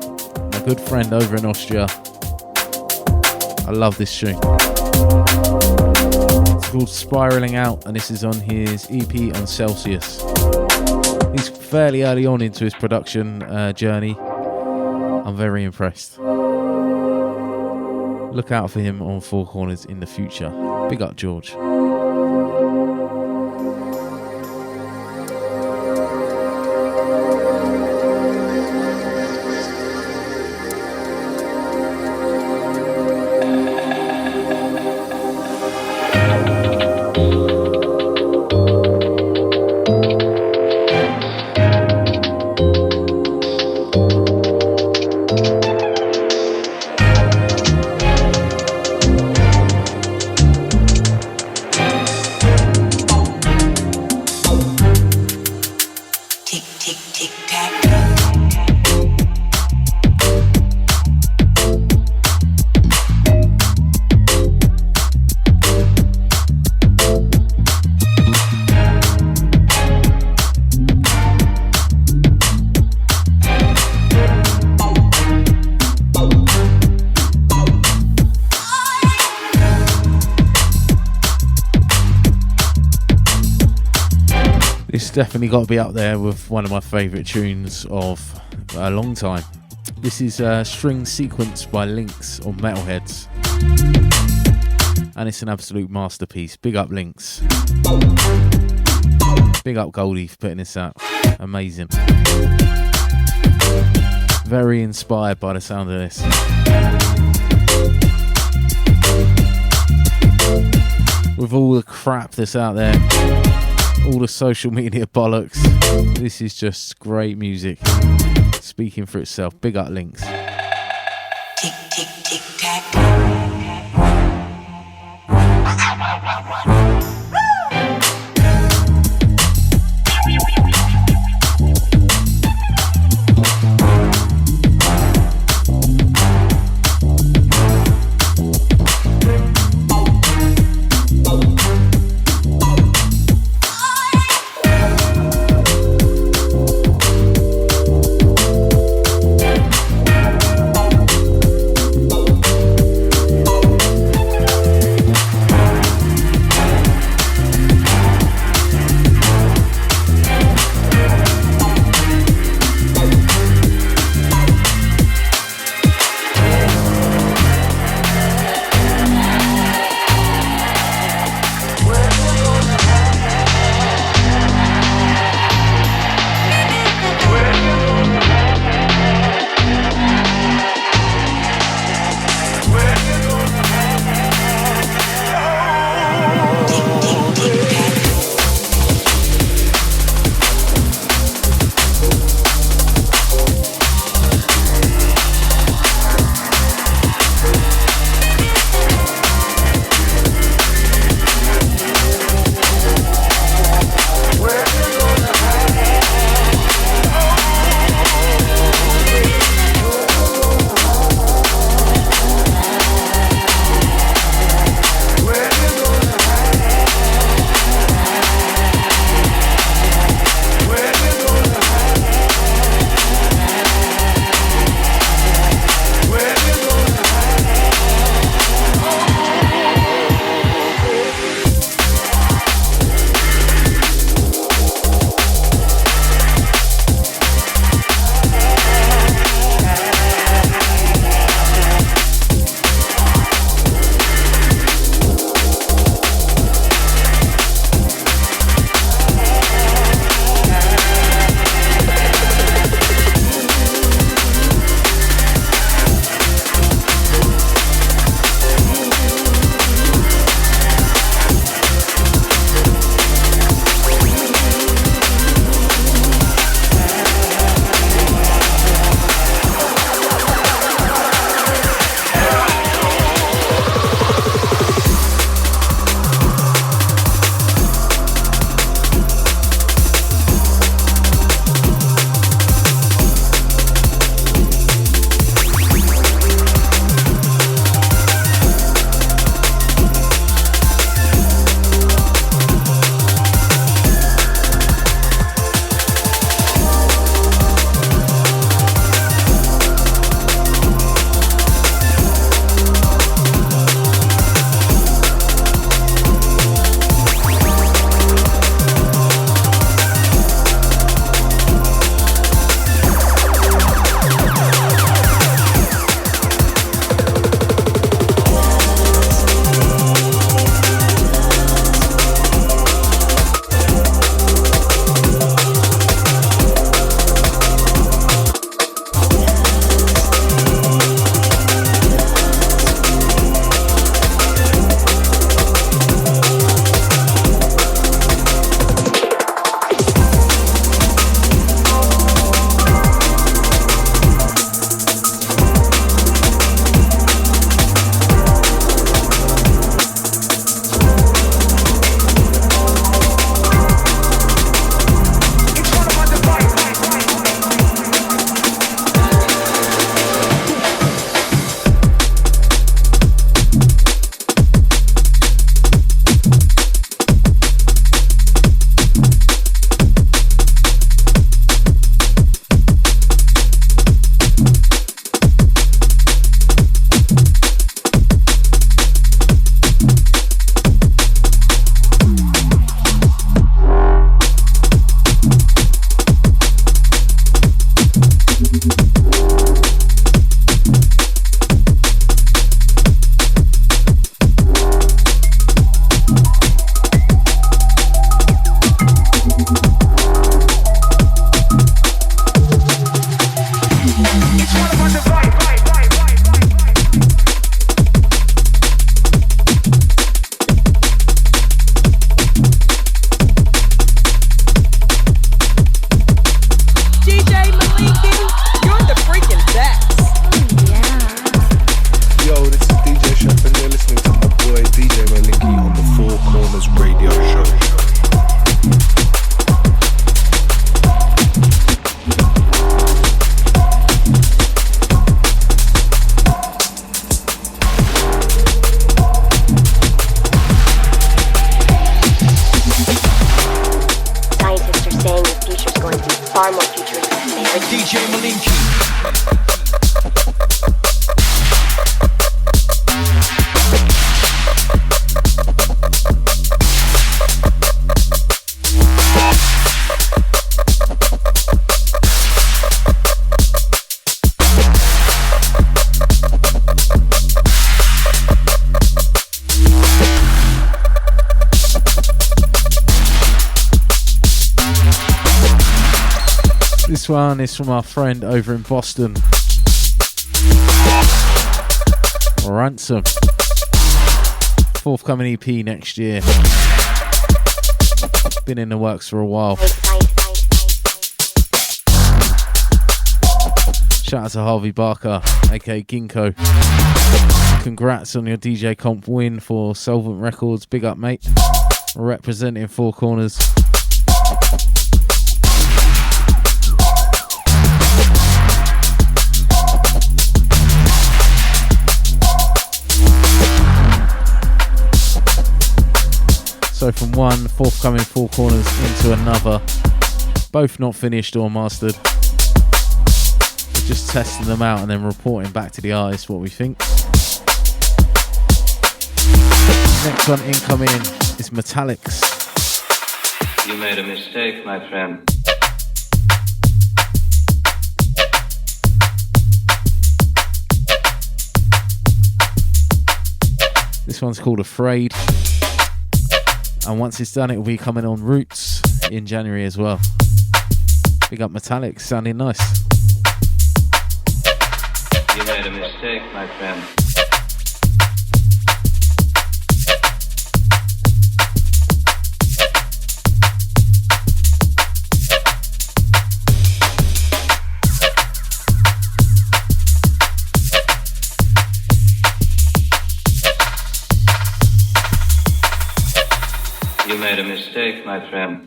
my good friend over in Austria. I love this tune. It's called Spiraling Out, and this is on his EP on Celsius. He's fairly early on into his production journey. I'm very impressed. Look out for him on Four Corners in the future. Big up, George. It's definitely got to be up there with one of my favourite tunes of a long time. This is String Sequence by Lynx on Metalheads. And it's an absolute masterpiece. Big up Lynx. Big up Goldie for putting this out. Amazing. Very inspired by the sound of this. With all the crap that's out there, all the social media bollocks, this is just great music. Speaking for itself. Big up Lynx. Tick, tick, tick, tack. DJ Melinki. This one is from our friend over in Boston, Ransom. Forthcoming EP next year. Been in the works for a while. Shout out to Harvey Barker, aka Ginkgo. Congrats on your DJ Comp win for Solvent Records. Big up, mate. Representing Four Corners. So from one forthcoming Four Corners into another, both not finished or mastered. We're just testing them out and then reporting back to the artist what we think. Next one incoming is Metallics. You made a mistake, my friend. This one's called Afraid. And once it's done, it will be coming on Roots in January as well. Big up Metallics, sounding nice. You made a mistake, my friend. You made a mistake, my friend.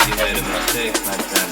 You made a mistake, my friend.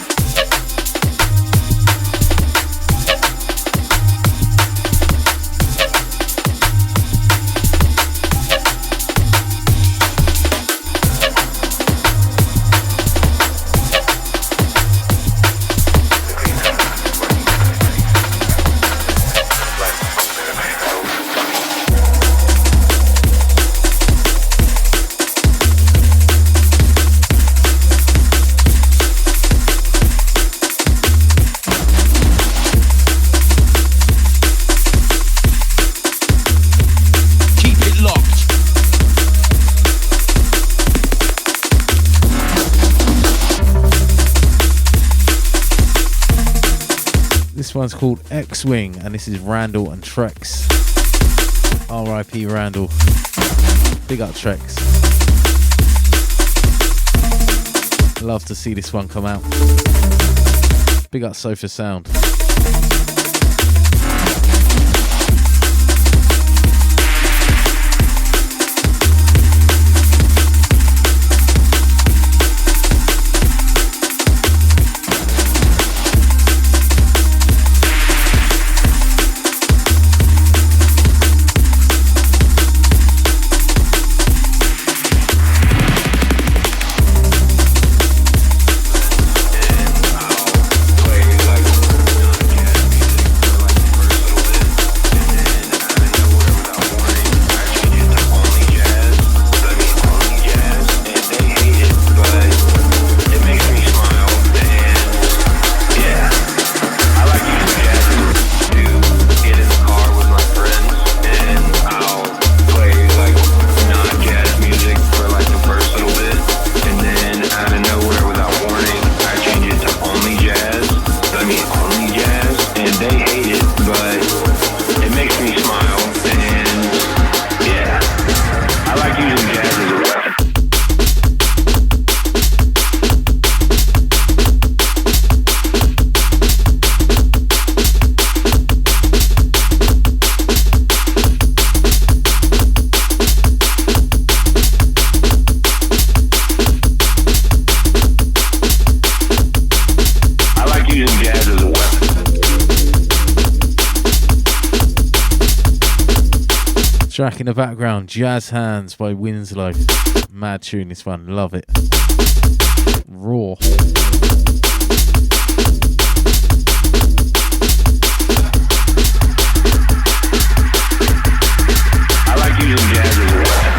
This one's called X-Wing, and this is Randall and Trex. R.I.P. Randall. Big up Trex. Love to see this one come out. Big up Sofa Sound. Track in the background, Jazz Hands by Winslow. Mad tune, this one, love it. Raw. I like using jazz as a weapon.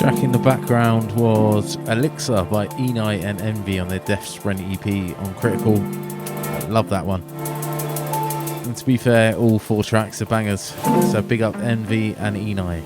Track in the background was Elixir by Enei and Envy on their Death Sprint EP on Critical. Love that one. And to be fair, all 4 tracks are bangers. So big up Envy and Enei.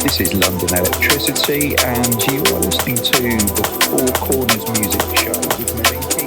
This is London Electricity, and you are listening to the Four Corners Music Show with Melinki.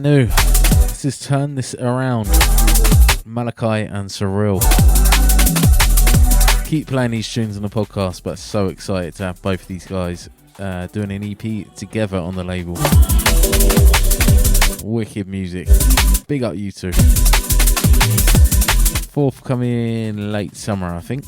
New. This is Turn This Around. Malachi and Surreal. Keep playing these tunes on the podcast, but so excited to have both of these guys doing an EP together on the label. Wicked music. Big up you two. Forthcoming late summer, I think.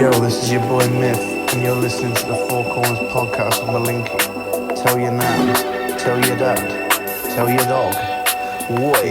Yo, this is your boy Myth, and you're listening to the Four Corners podcast with Melinki. Tell your nan, tell your dad, tell your dog. What?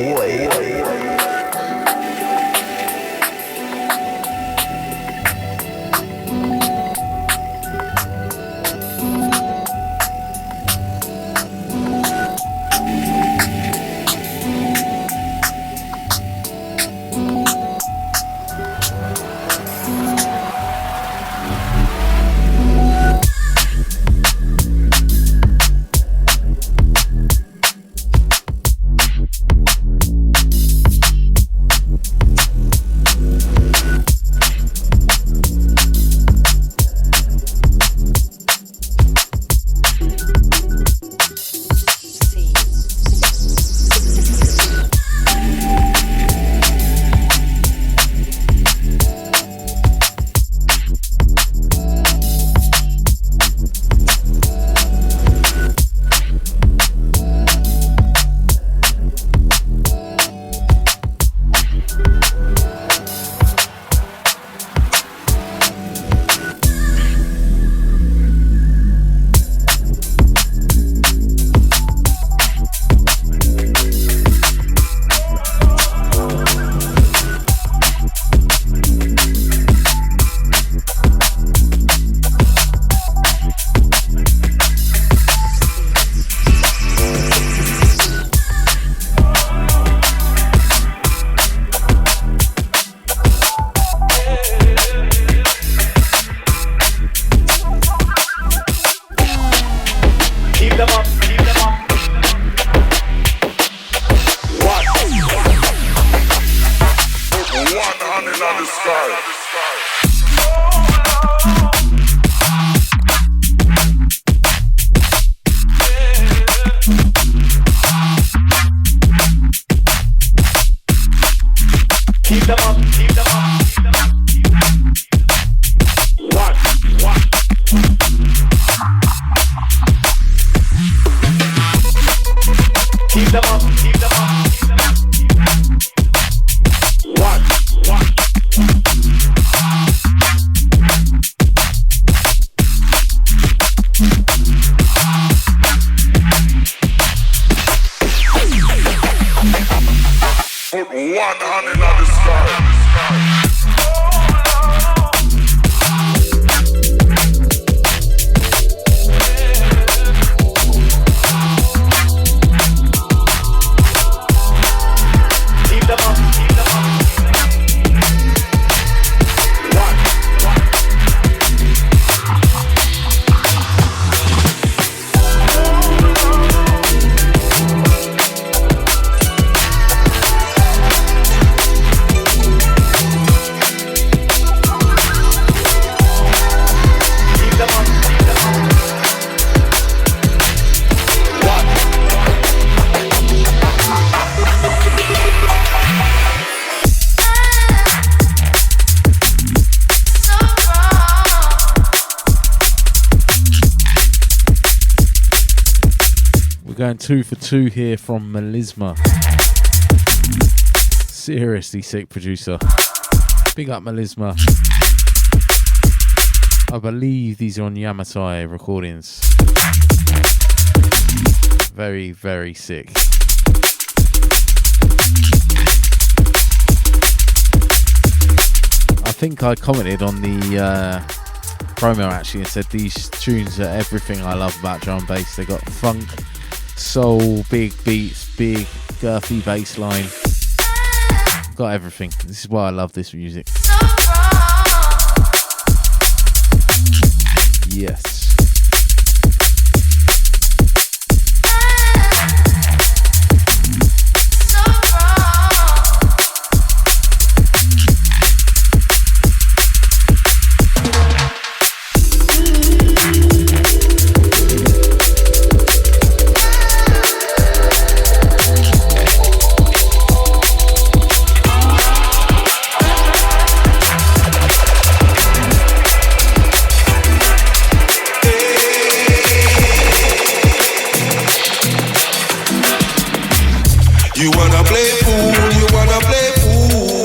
Going 2 for 2 here from Melisma. Seriously sick producer. Big up Melisma. I believe these are on Yamatai recordings. Very, very sick. I think I commented on the promo actually and said these tunes are everything I love about drum and bass. They got funk, soul, big beats, big girthy bass line. Got everything. This is why I love this music. Yes. You wanna play fool, you wanna play fool.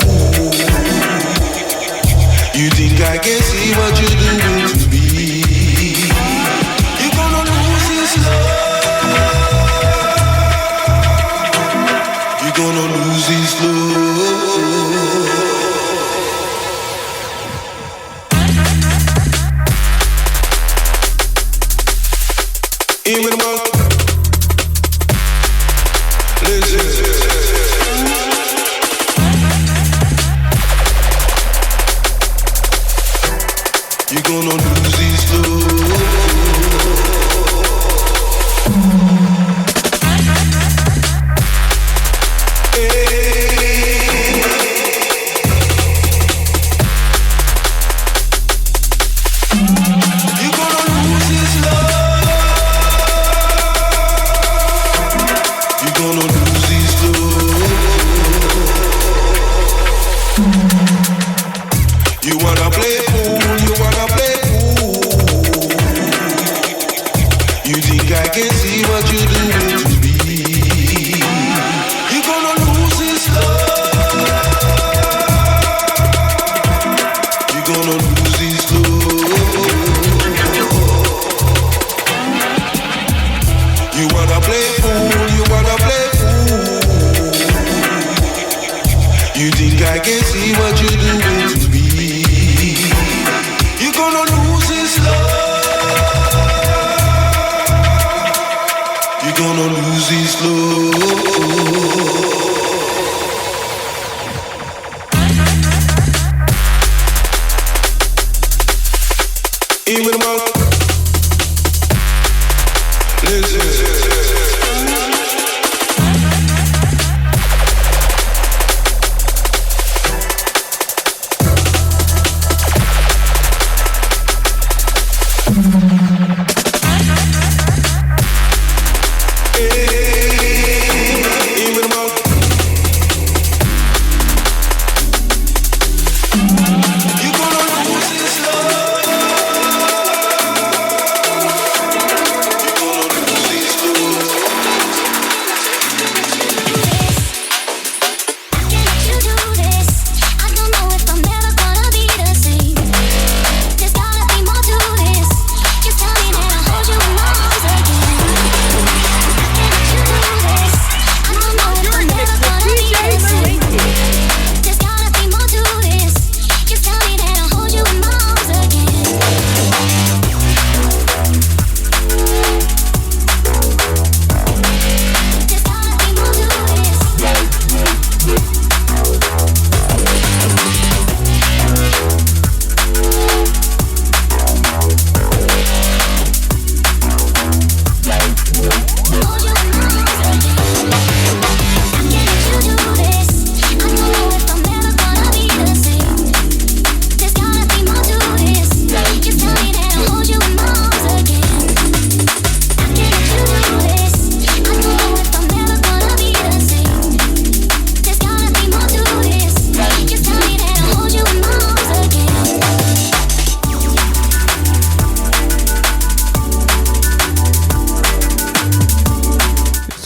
You think think I can see what you're doing to me? You're gonna lose this love. You're gonna lose this love. Even about you're gonna lose this love. You're gonna lose this love. You're gonna lose this love. You wanna play fool, you wanna play fool. You think I can see what you're doing to me? You're gonna lose this love. You're gonna lose this love. You wanna play fool, you wanna play fool. You think I can see what you're doing to me? You're gonna lose this love. You're gonna lose this love. Even about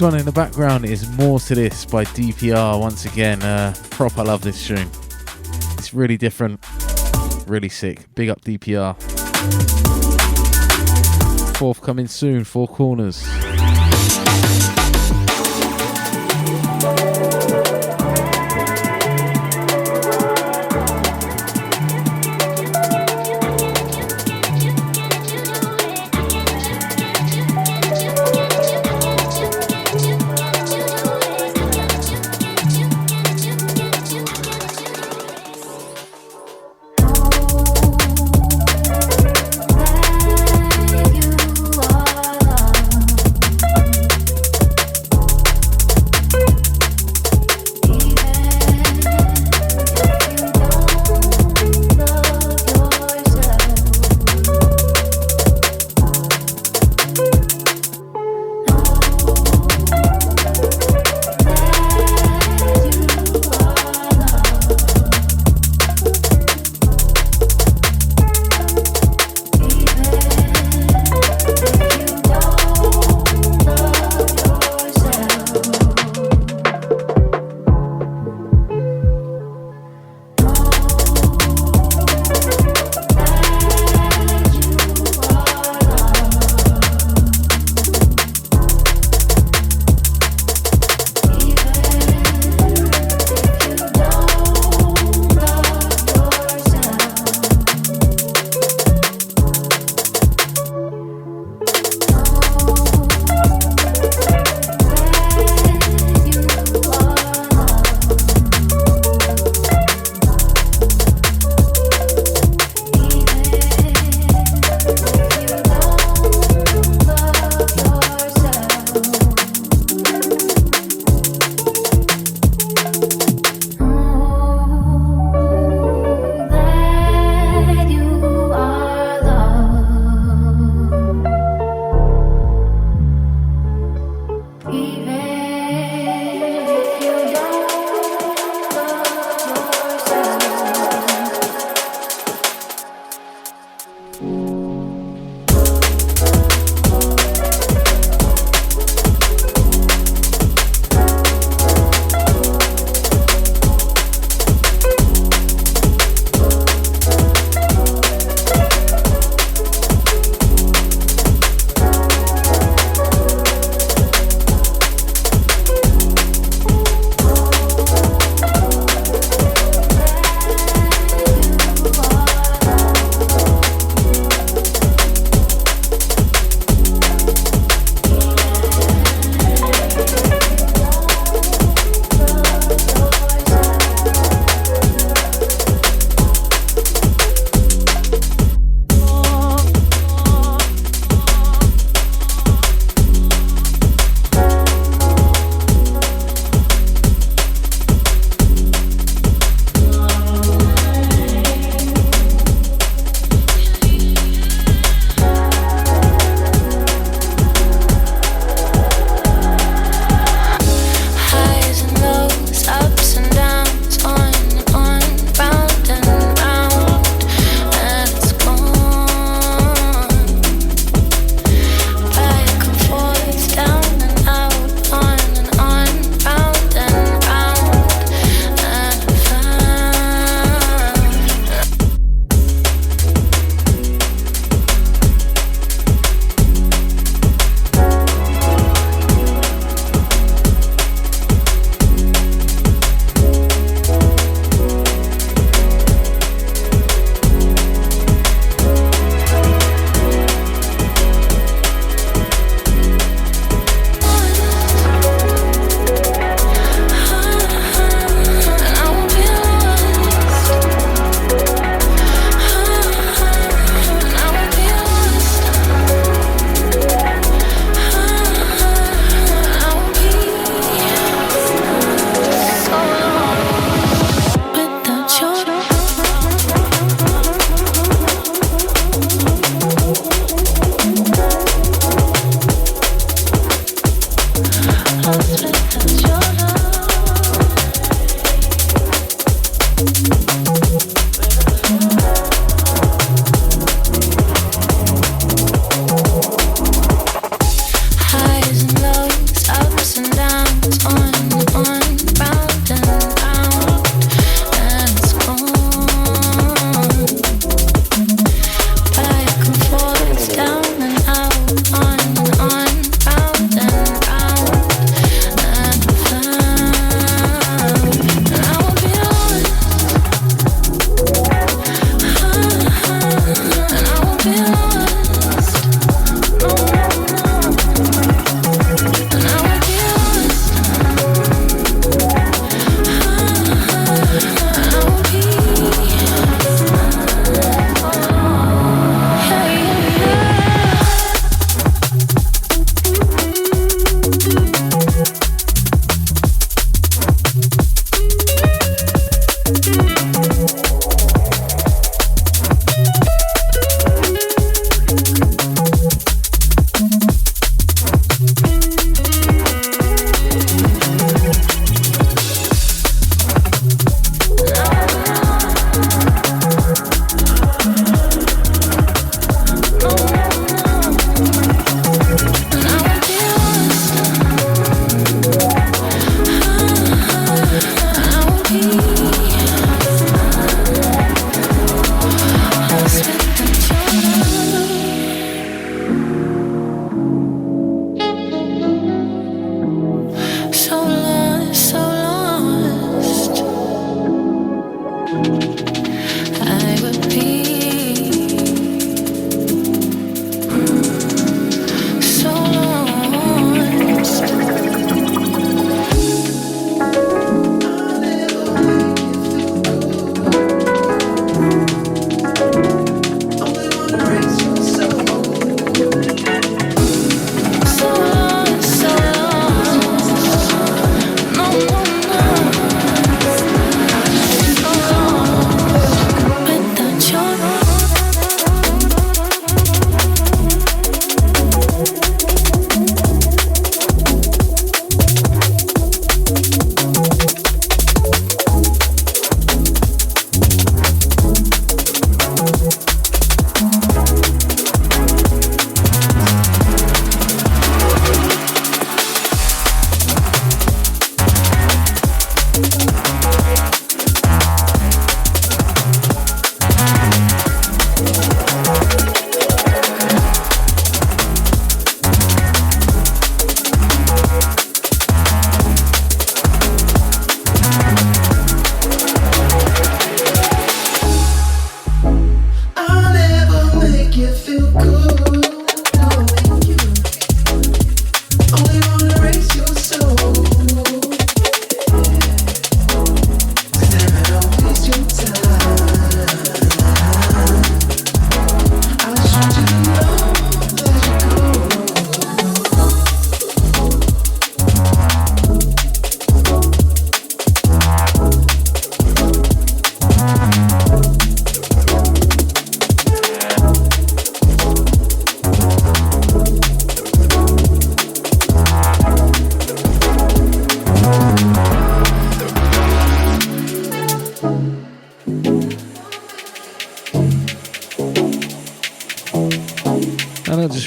One in the background is More to This by DPR. Once again, proper love this tune. It's really different, really sick. Big up DPR. Forthcoming soon, Four Corners.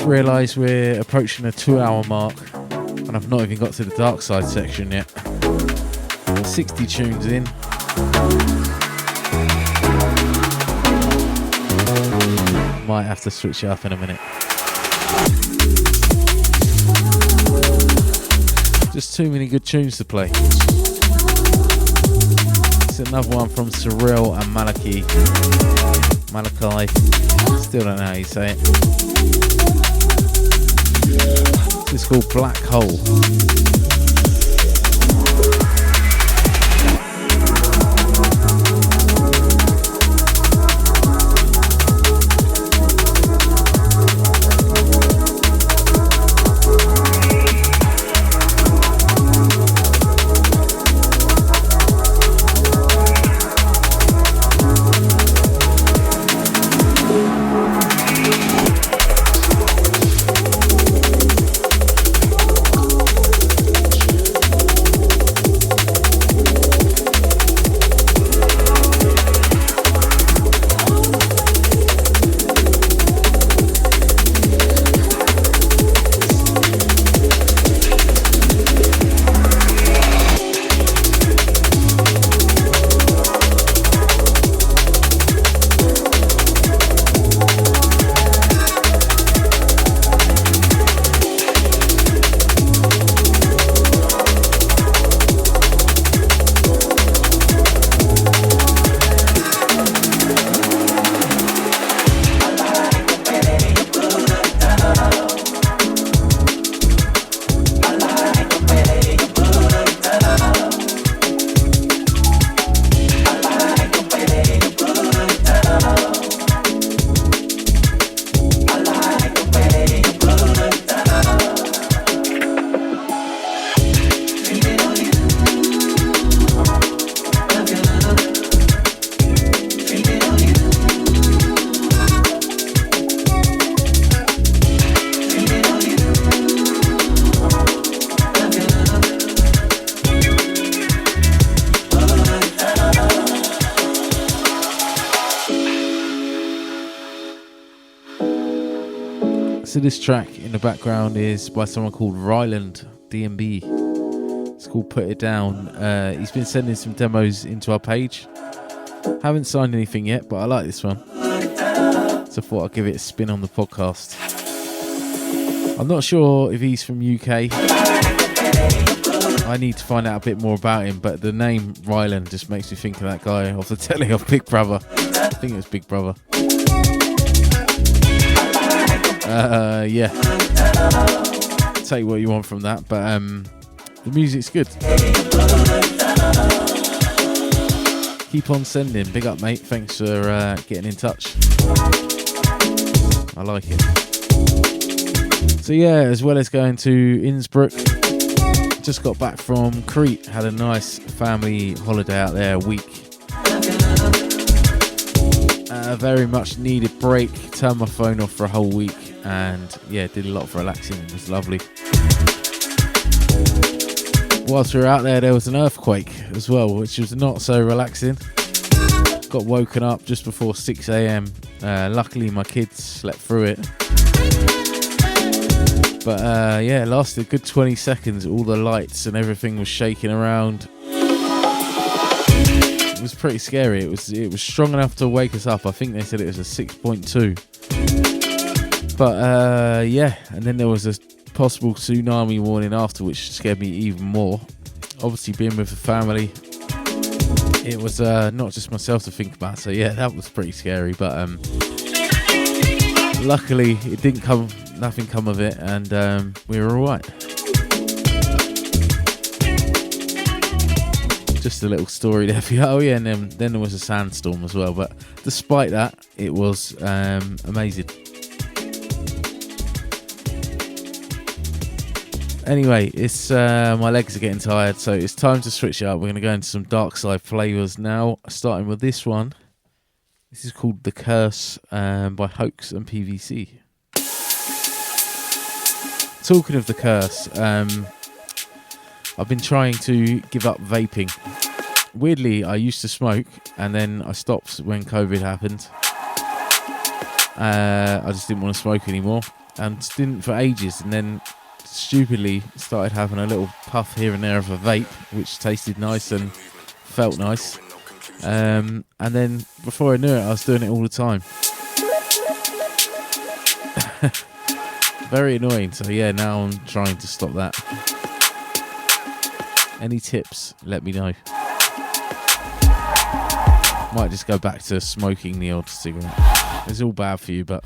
Realise we're approaching a 2-hour mark and I've not even got to the dark side section yet. 60 tunes in. Might have to switch it up in a minute. Just too many good tunes to play. It's another one from Cyril and Malachi. Still don't know how you say it. It's called Black Hole. So this track in the background is by someone called Ryland DMB. It's called Put It Down. He's been sending some demos into our page. Haven't signed anything yet, but I like this one. So I thought I'd give it a spin on the podcast. I'm not sure if he's from UK. I need to find out a bit more about him, but the name Ryland just makes me think of that guy off the telly of Big Brother. I think it was Big Brother. Yeah. Take what you want from that, but the music's good. Keep on sending. Big up, mate. Thanks for getting in touch. I like it. So yeah, as well as going to Innsbruck, just got back from Crete. Had a nice family holiday out there, a week. Very much needed break. Turned my phone off for a whole week, and yeah, did a lot of relaxing. It was lovely. Whilst we were out there was an earthquake as well, which was not so relaxing. Got woken up just before 6 a.m. Luckily my kids slept through it. But yeah, it lasted a good 20 seconds. All the lights and everything was shaking around. was pretty scary. It was strong enough to wake us up. I think they said it was a 6.2. But yeah, and then there was a possible tsunami warning after, which scared me even more. Obviously, being with the family, it was not just myself to think about. So yeah, that was pretty scary. But luckily, it didn't come. Nothing come of it, and we were all right. Just a little story there for you. Oh yeah, and then there was a sandstorm as well. But despite that, it was amazing. Anyway, it's my legs are getting tired, so it's time to switch it up. We're going to go into some dark side flavours now, starting with this one. This is called The Curse by Hoax and PVC. Talking of The Curse, I've been trying to give up vaping. Weirdly, I used to smoke, and then I stopped when COVID happened. I just didn't want to smoke anymore, and didn't for ages, and then stupidly started having a little puff here and there of a vape, which tasted nice and felt nice. And then before I knew it, I was doing it all the time. Very annoying. So yeah, now I'm trying to stop that. Any tips, let me know. Might just go back to smoking the odd cigarette. It's all bad for you, but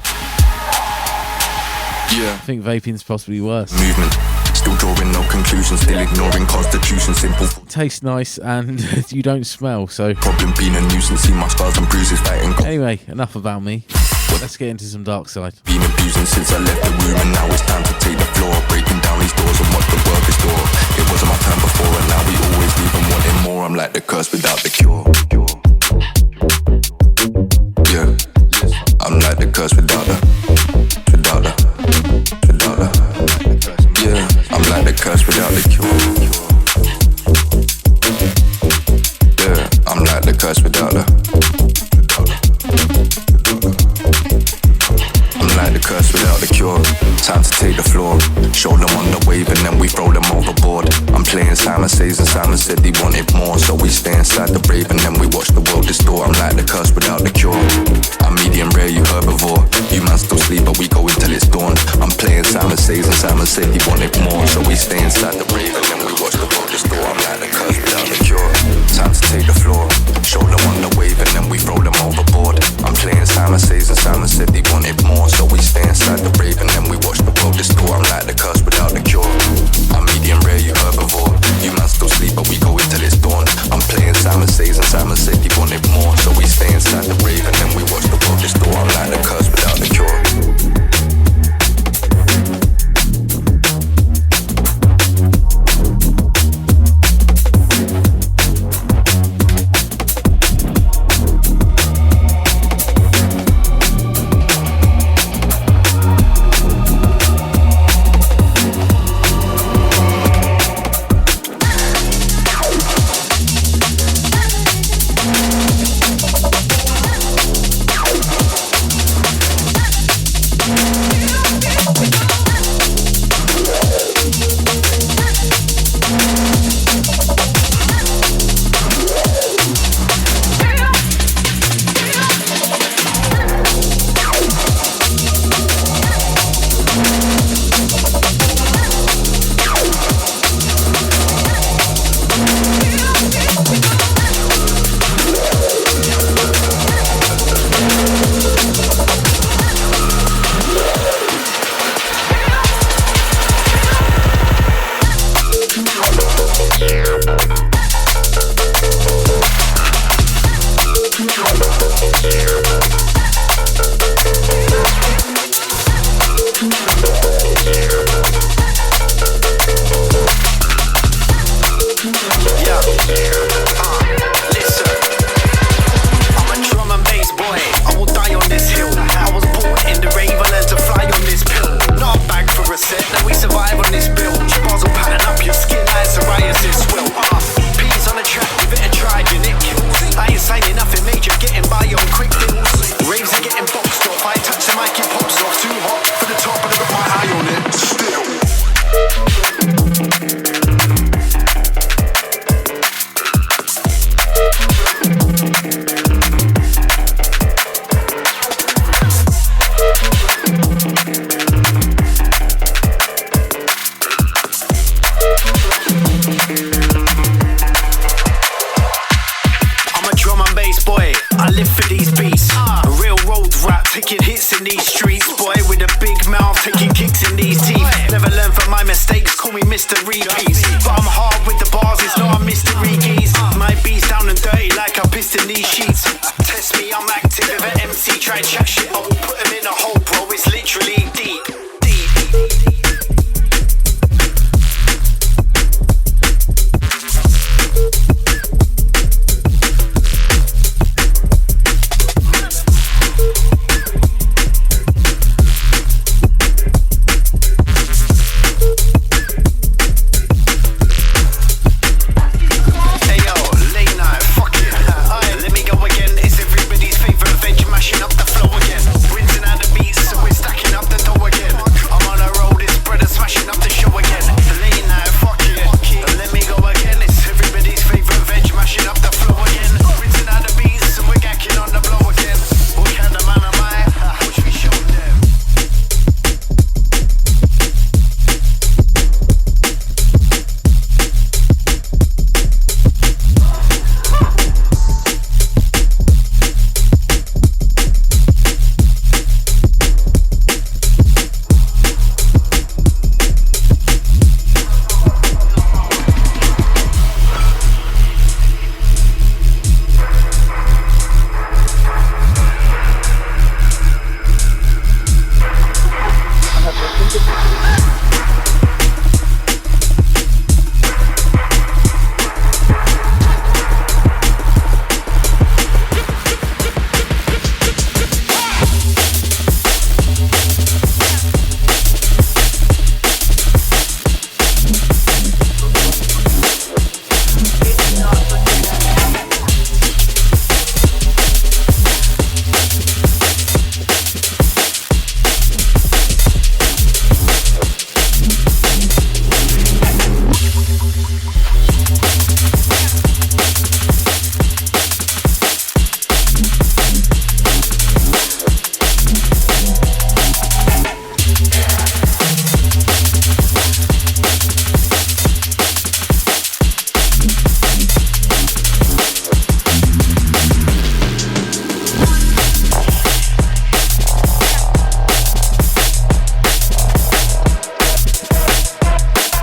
yeah, I think vaping's possibly worse. Movement, still drawing no conclusions, still ignoring constitution, simple. Tastes nice and you don't smell, so problem being a nuisance, see my scars and bruises fighting. Anyway, enough about me. Let's get into some dark side. Been abusing since I left the room, and now it's time to take the floor, breaking down these doors and watch the world restore. It wasn't my time before, and now we always leave and wanting more. I'm like the curse without the cure. Yeah, I'm like the curse without the. Yeah, I'm like the curse without the cure. Yeah, I'm like the curse without the. I'm like the curse without the cure. Time to take the floor, show them on the wave and then we throw them overboard. I'm playing Simon Says and Simon said he wanted more, so we stay inside the brave and then we watch the world distort. I'm like the curse without the cure. I'm medium rare, you herbivore. You man still sleep but we go until it's dawn. I'm playing Simon Says and Simon said he wanted more, so we stay inside the brave and then we watch the world distort. I'm like the curse without the cure. Time to take the floor, show them on the wave and then we throw them overboard. I'm playing Simon Says and Simon said he wanted more, so we stay inside the brave and then we watch the world distort. I'm like the curse without the cure. I'm medium rare, you herbivore. You man still sleep but we go until it's dawn. I'm playing Simon Says and Simon said he wanted more, so we stay inside the brave and then we watch the world distort. I'm like the curse without the cure. live for these beats. A real road rap, taking hits in these streets. Boy with a big mouth, taking kicks in these teeth. Never learn from my mistakes, call me Mr. Repeats. But I'm hard with the bars, it's not a mystery geese. My beats down and dirty like I pissed in these sheets. Test me, I'm active. If an MC try chat shit, I will put him in a hole, bro. It's literally deep.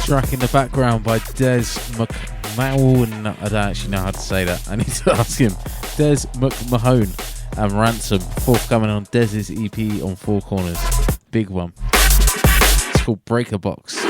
Track in the background by Des McMahon. I don't actually know how to say that. I need to ask him. Des McMahon and Ransom, forthcoming on Dez's EP on Four Corners. Big one. It's called Breaker Box.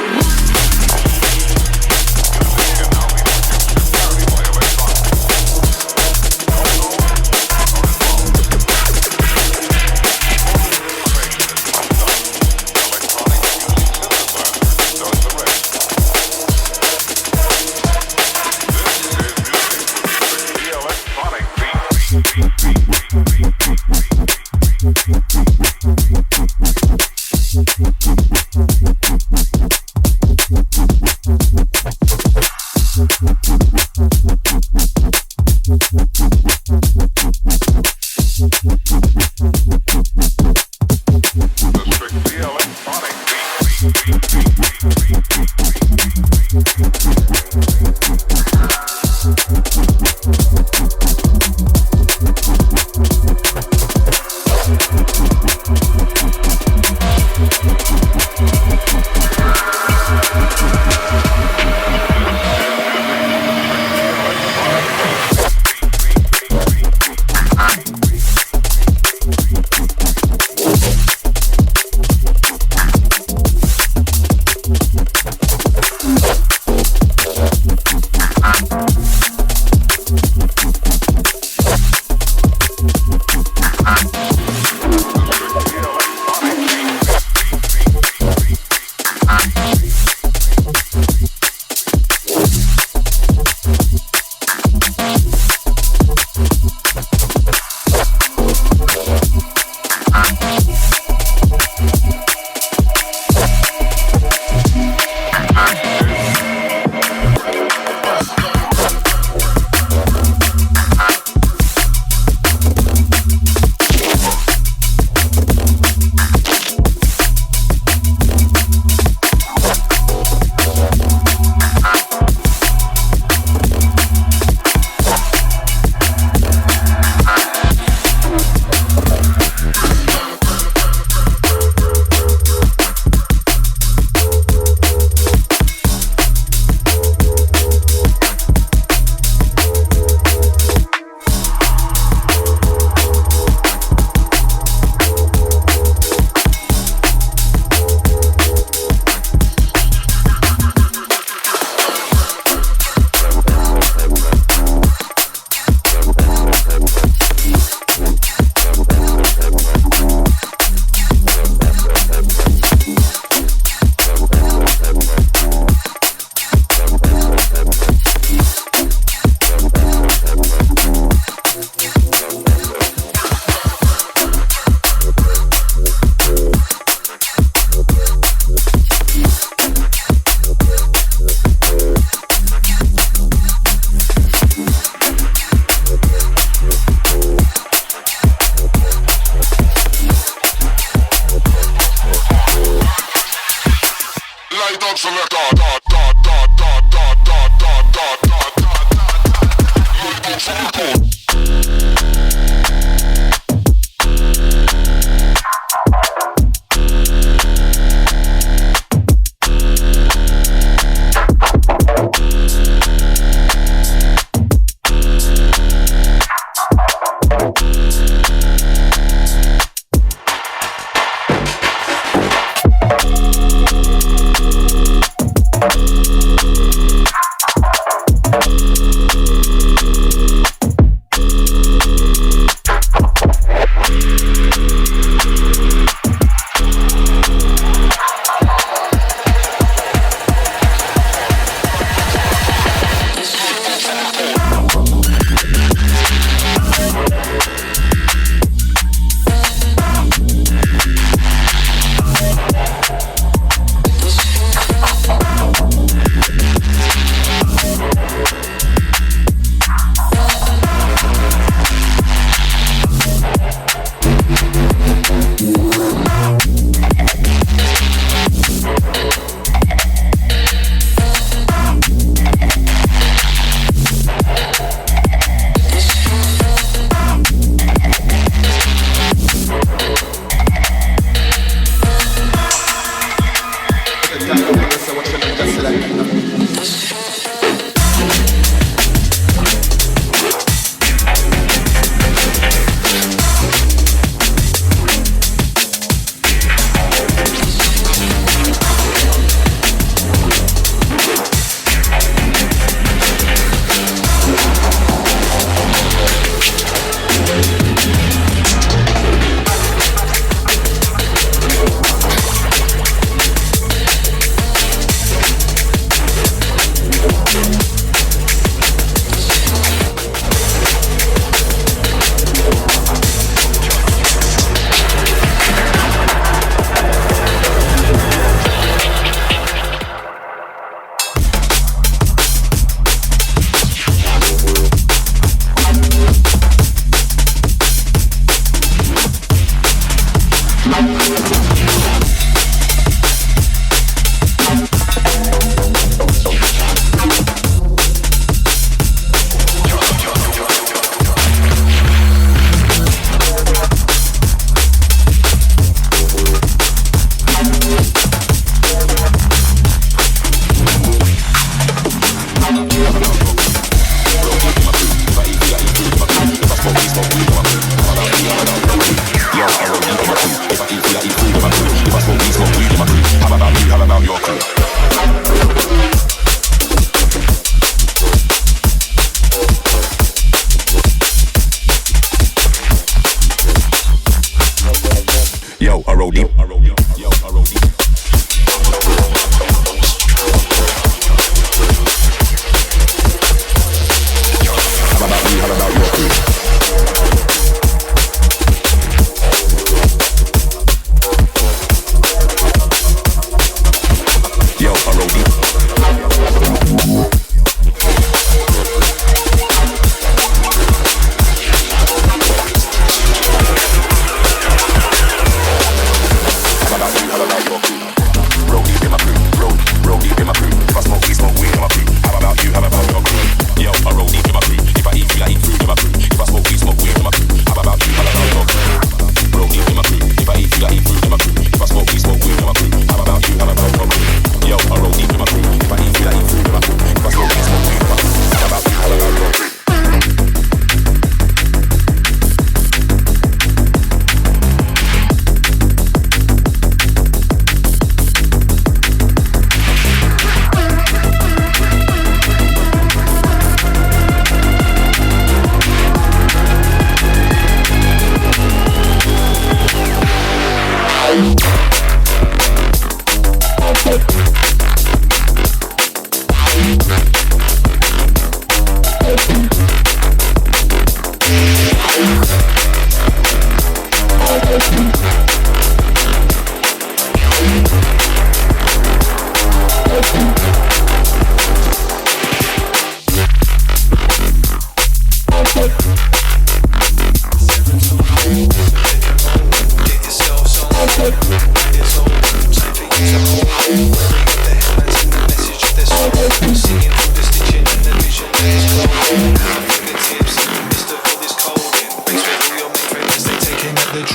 Singing through the stitching and the vision that is close. Fingertips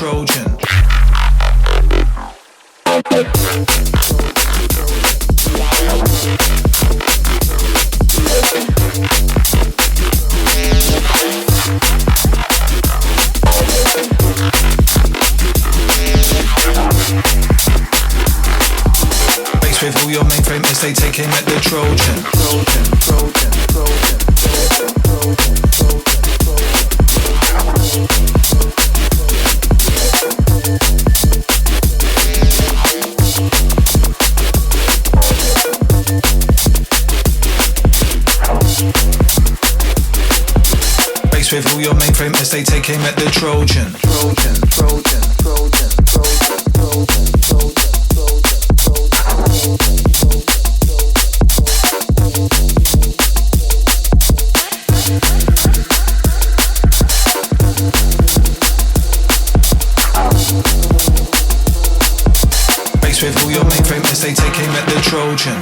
Trojan. Base with all your mainframe as they take aim at the Trojan. Base with all your mainframe as they take aim at the Trojan. Base with all your mainframe as they take aim at the Trojan.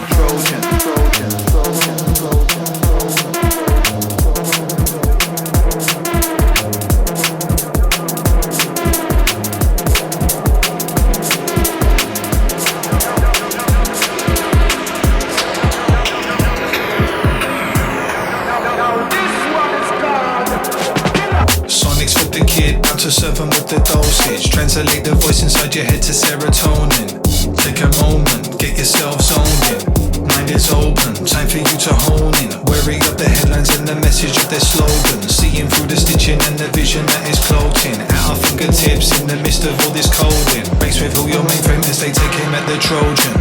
To serve them with the dosage. Translate the voice inside your head to serotonin. Take a moment, get yourself zoned in. Mind is open, time for you to hone in. Wary of the headlines and the message of their slogan. Seeing through the stitching and the vision that is cloaked in. At our fingertips in the midst of all this coding. Base with all your mainframe as they take aim at the Trojan.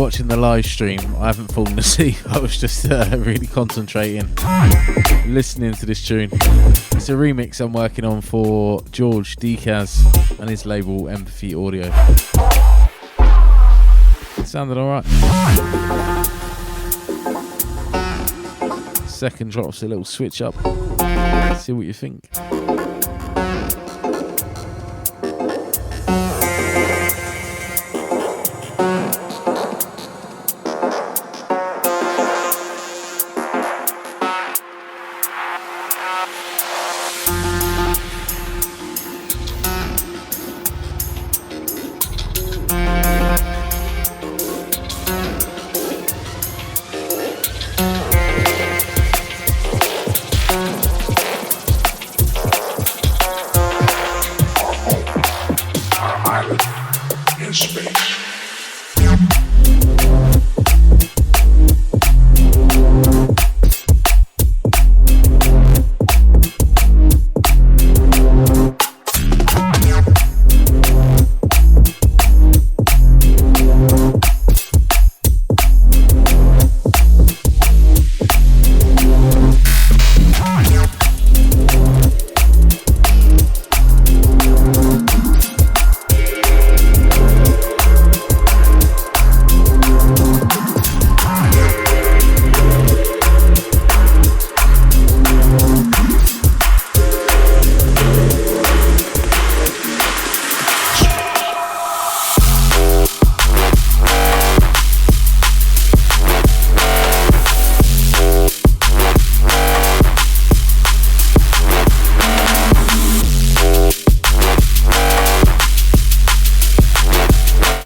watching the live stream, I haven't fallen asleep. I was just really concentrating, listening to this tune. It's a remix I'm working on for George Decaz and his label Empathy Audio. It sounded alright. Second drops a little switch up. See what you think.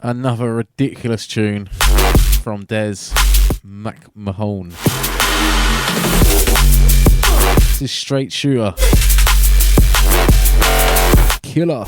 Another ridiculous tune from Des McMahon. This is Straight Shooter. Killer.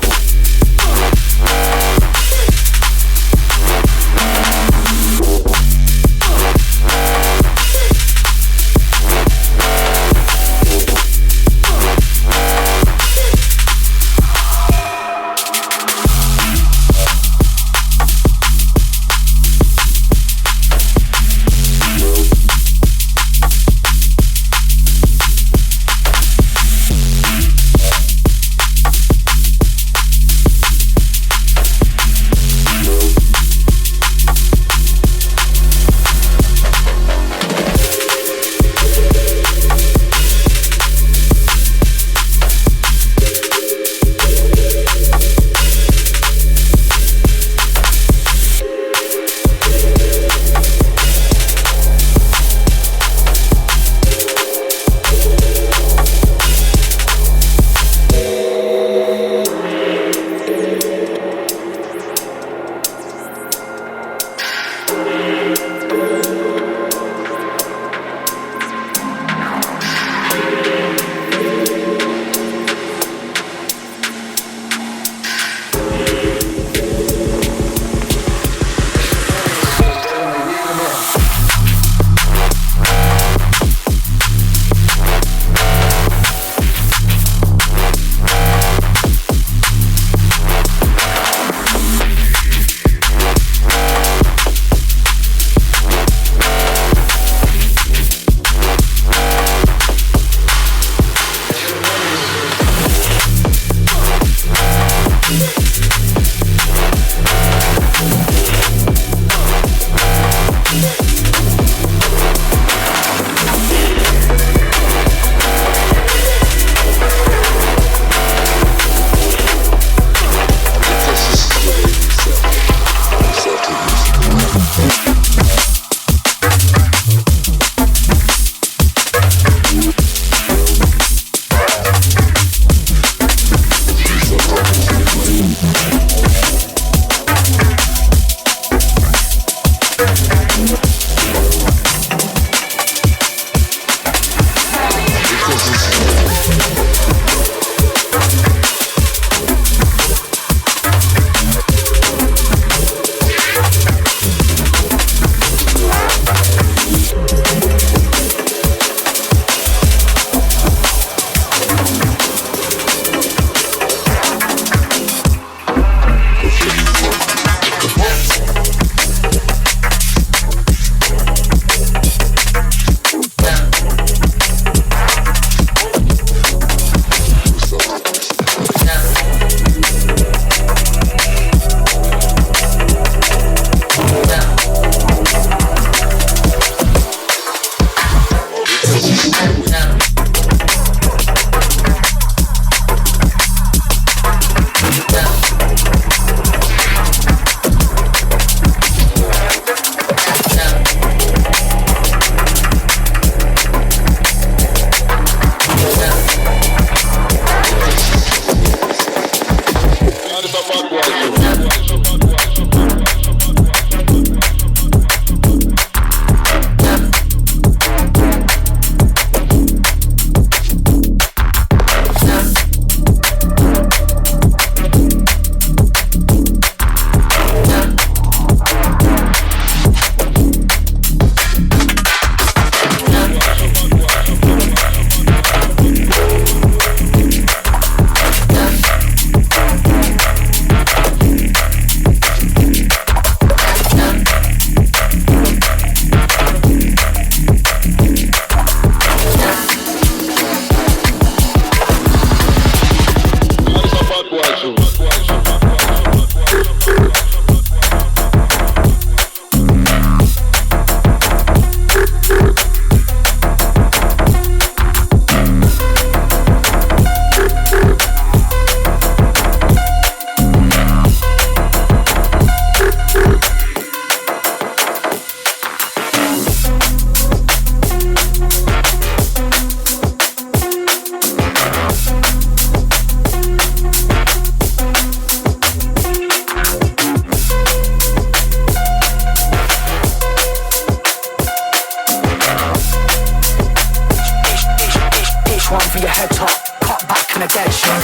head top, cut back and a dead shot.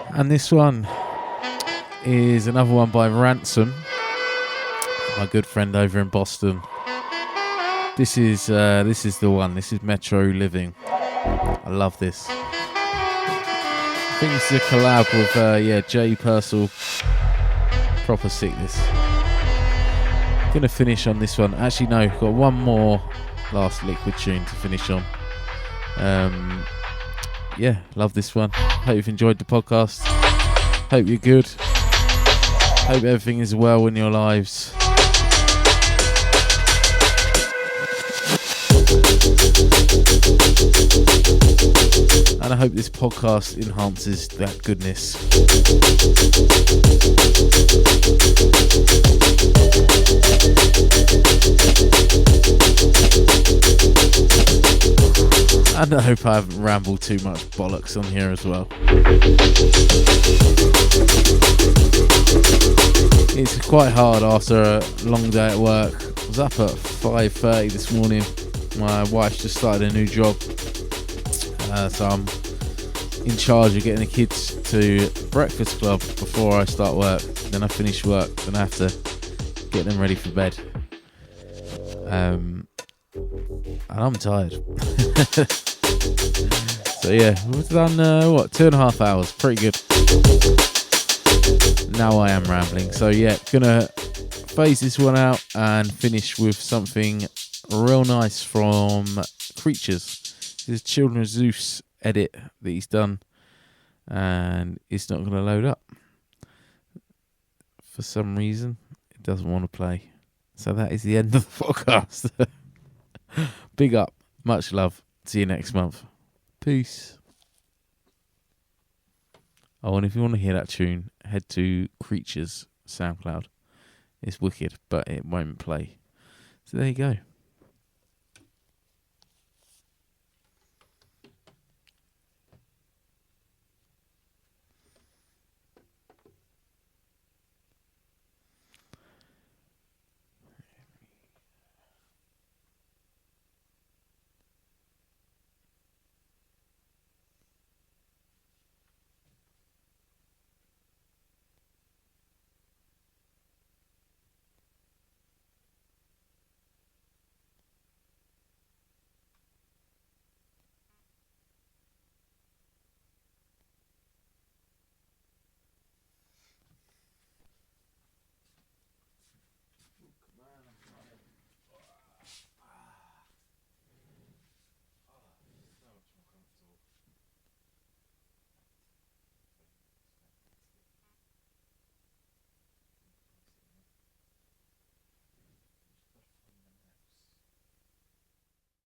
And this one is another one by Ransom, my good friend over in Boston. This is the one. This is Metro Living. I love this. I think it's a collab with Jay Purcell. Proper sickness. Gonna finish on this one. Actually, no, got one more last liquid tune to finish on. Love this one. Hope you've enjoyed the podcast. Hope you're good. Hope everything is well in your lives. And I hope this podcast enhances that goodness. And I hope I haven't rambled too much bollocks on here as well. It's quite hard after a long day at work. I was up at 5:30 this morning. My wife's just started a new job. So I'm in charge of getting the kids to breakfast club before I start work. Then I finish work, then I have to get them ready for bed. And I'm tired. So yeah, we've done 2.5 hours, pretty good. Now I am rambling, so yeah, gonna phase this one out and finish with something real nice from Creatures. This is Children of Zeus edit that he's done, and it's not going to load up. For some reason, it doesn't want to play. So that is the end of the podcast. Big up. Much love. See you next month. Peace. Oh, and if you want to hear that tune, head to Creatures SoundCloud. It's wicked, but it won't play. So there you go.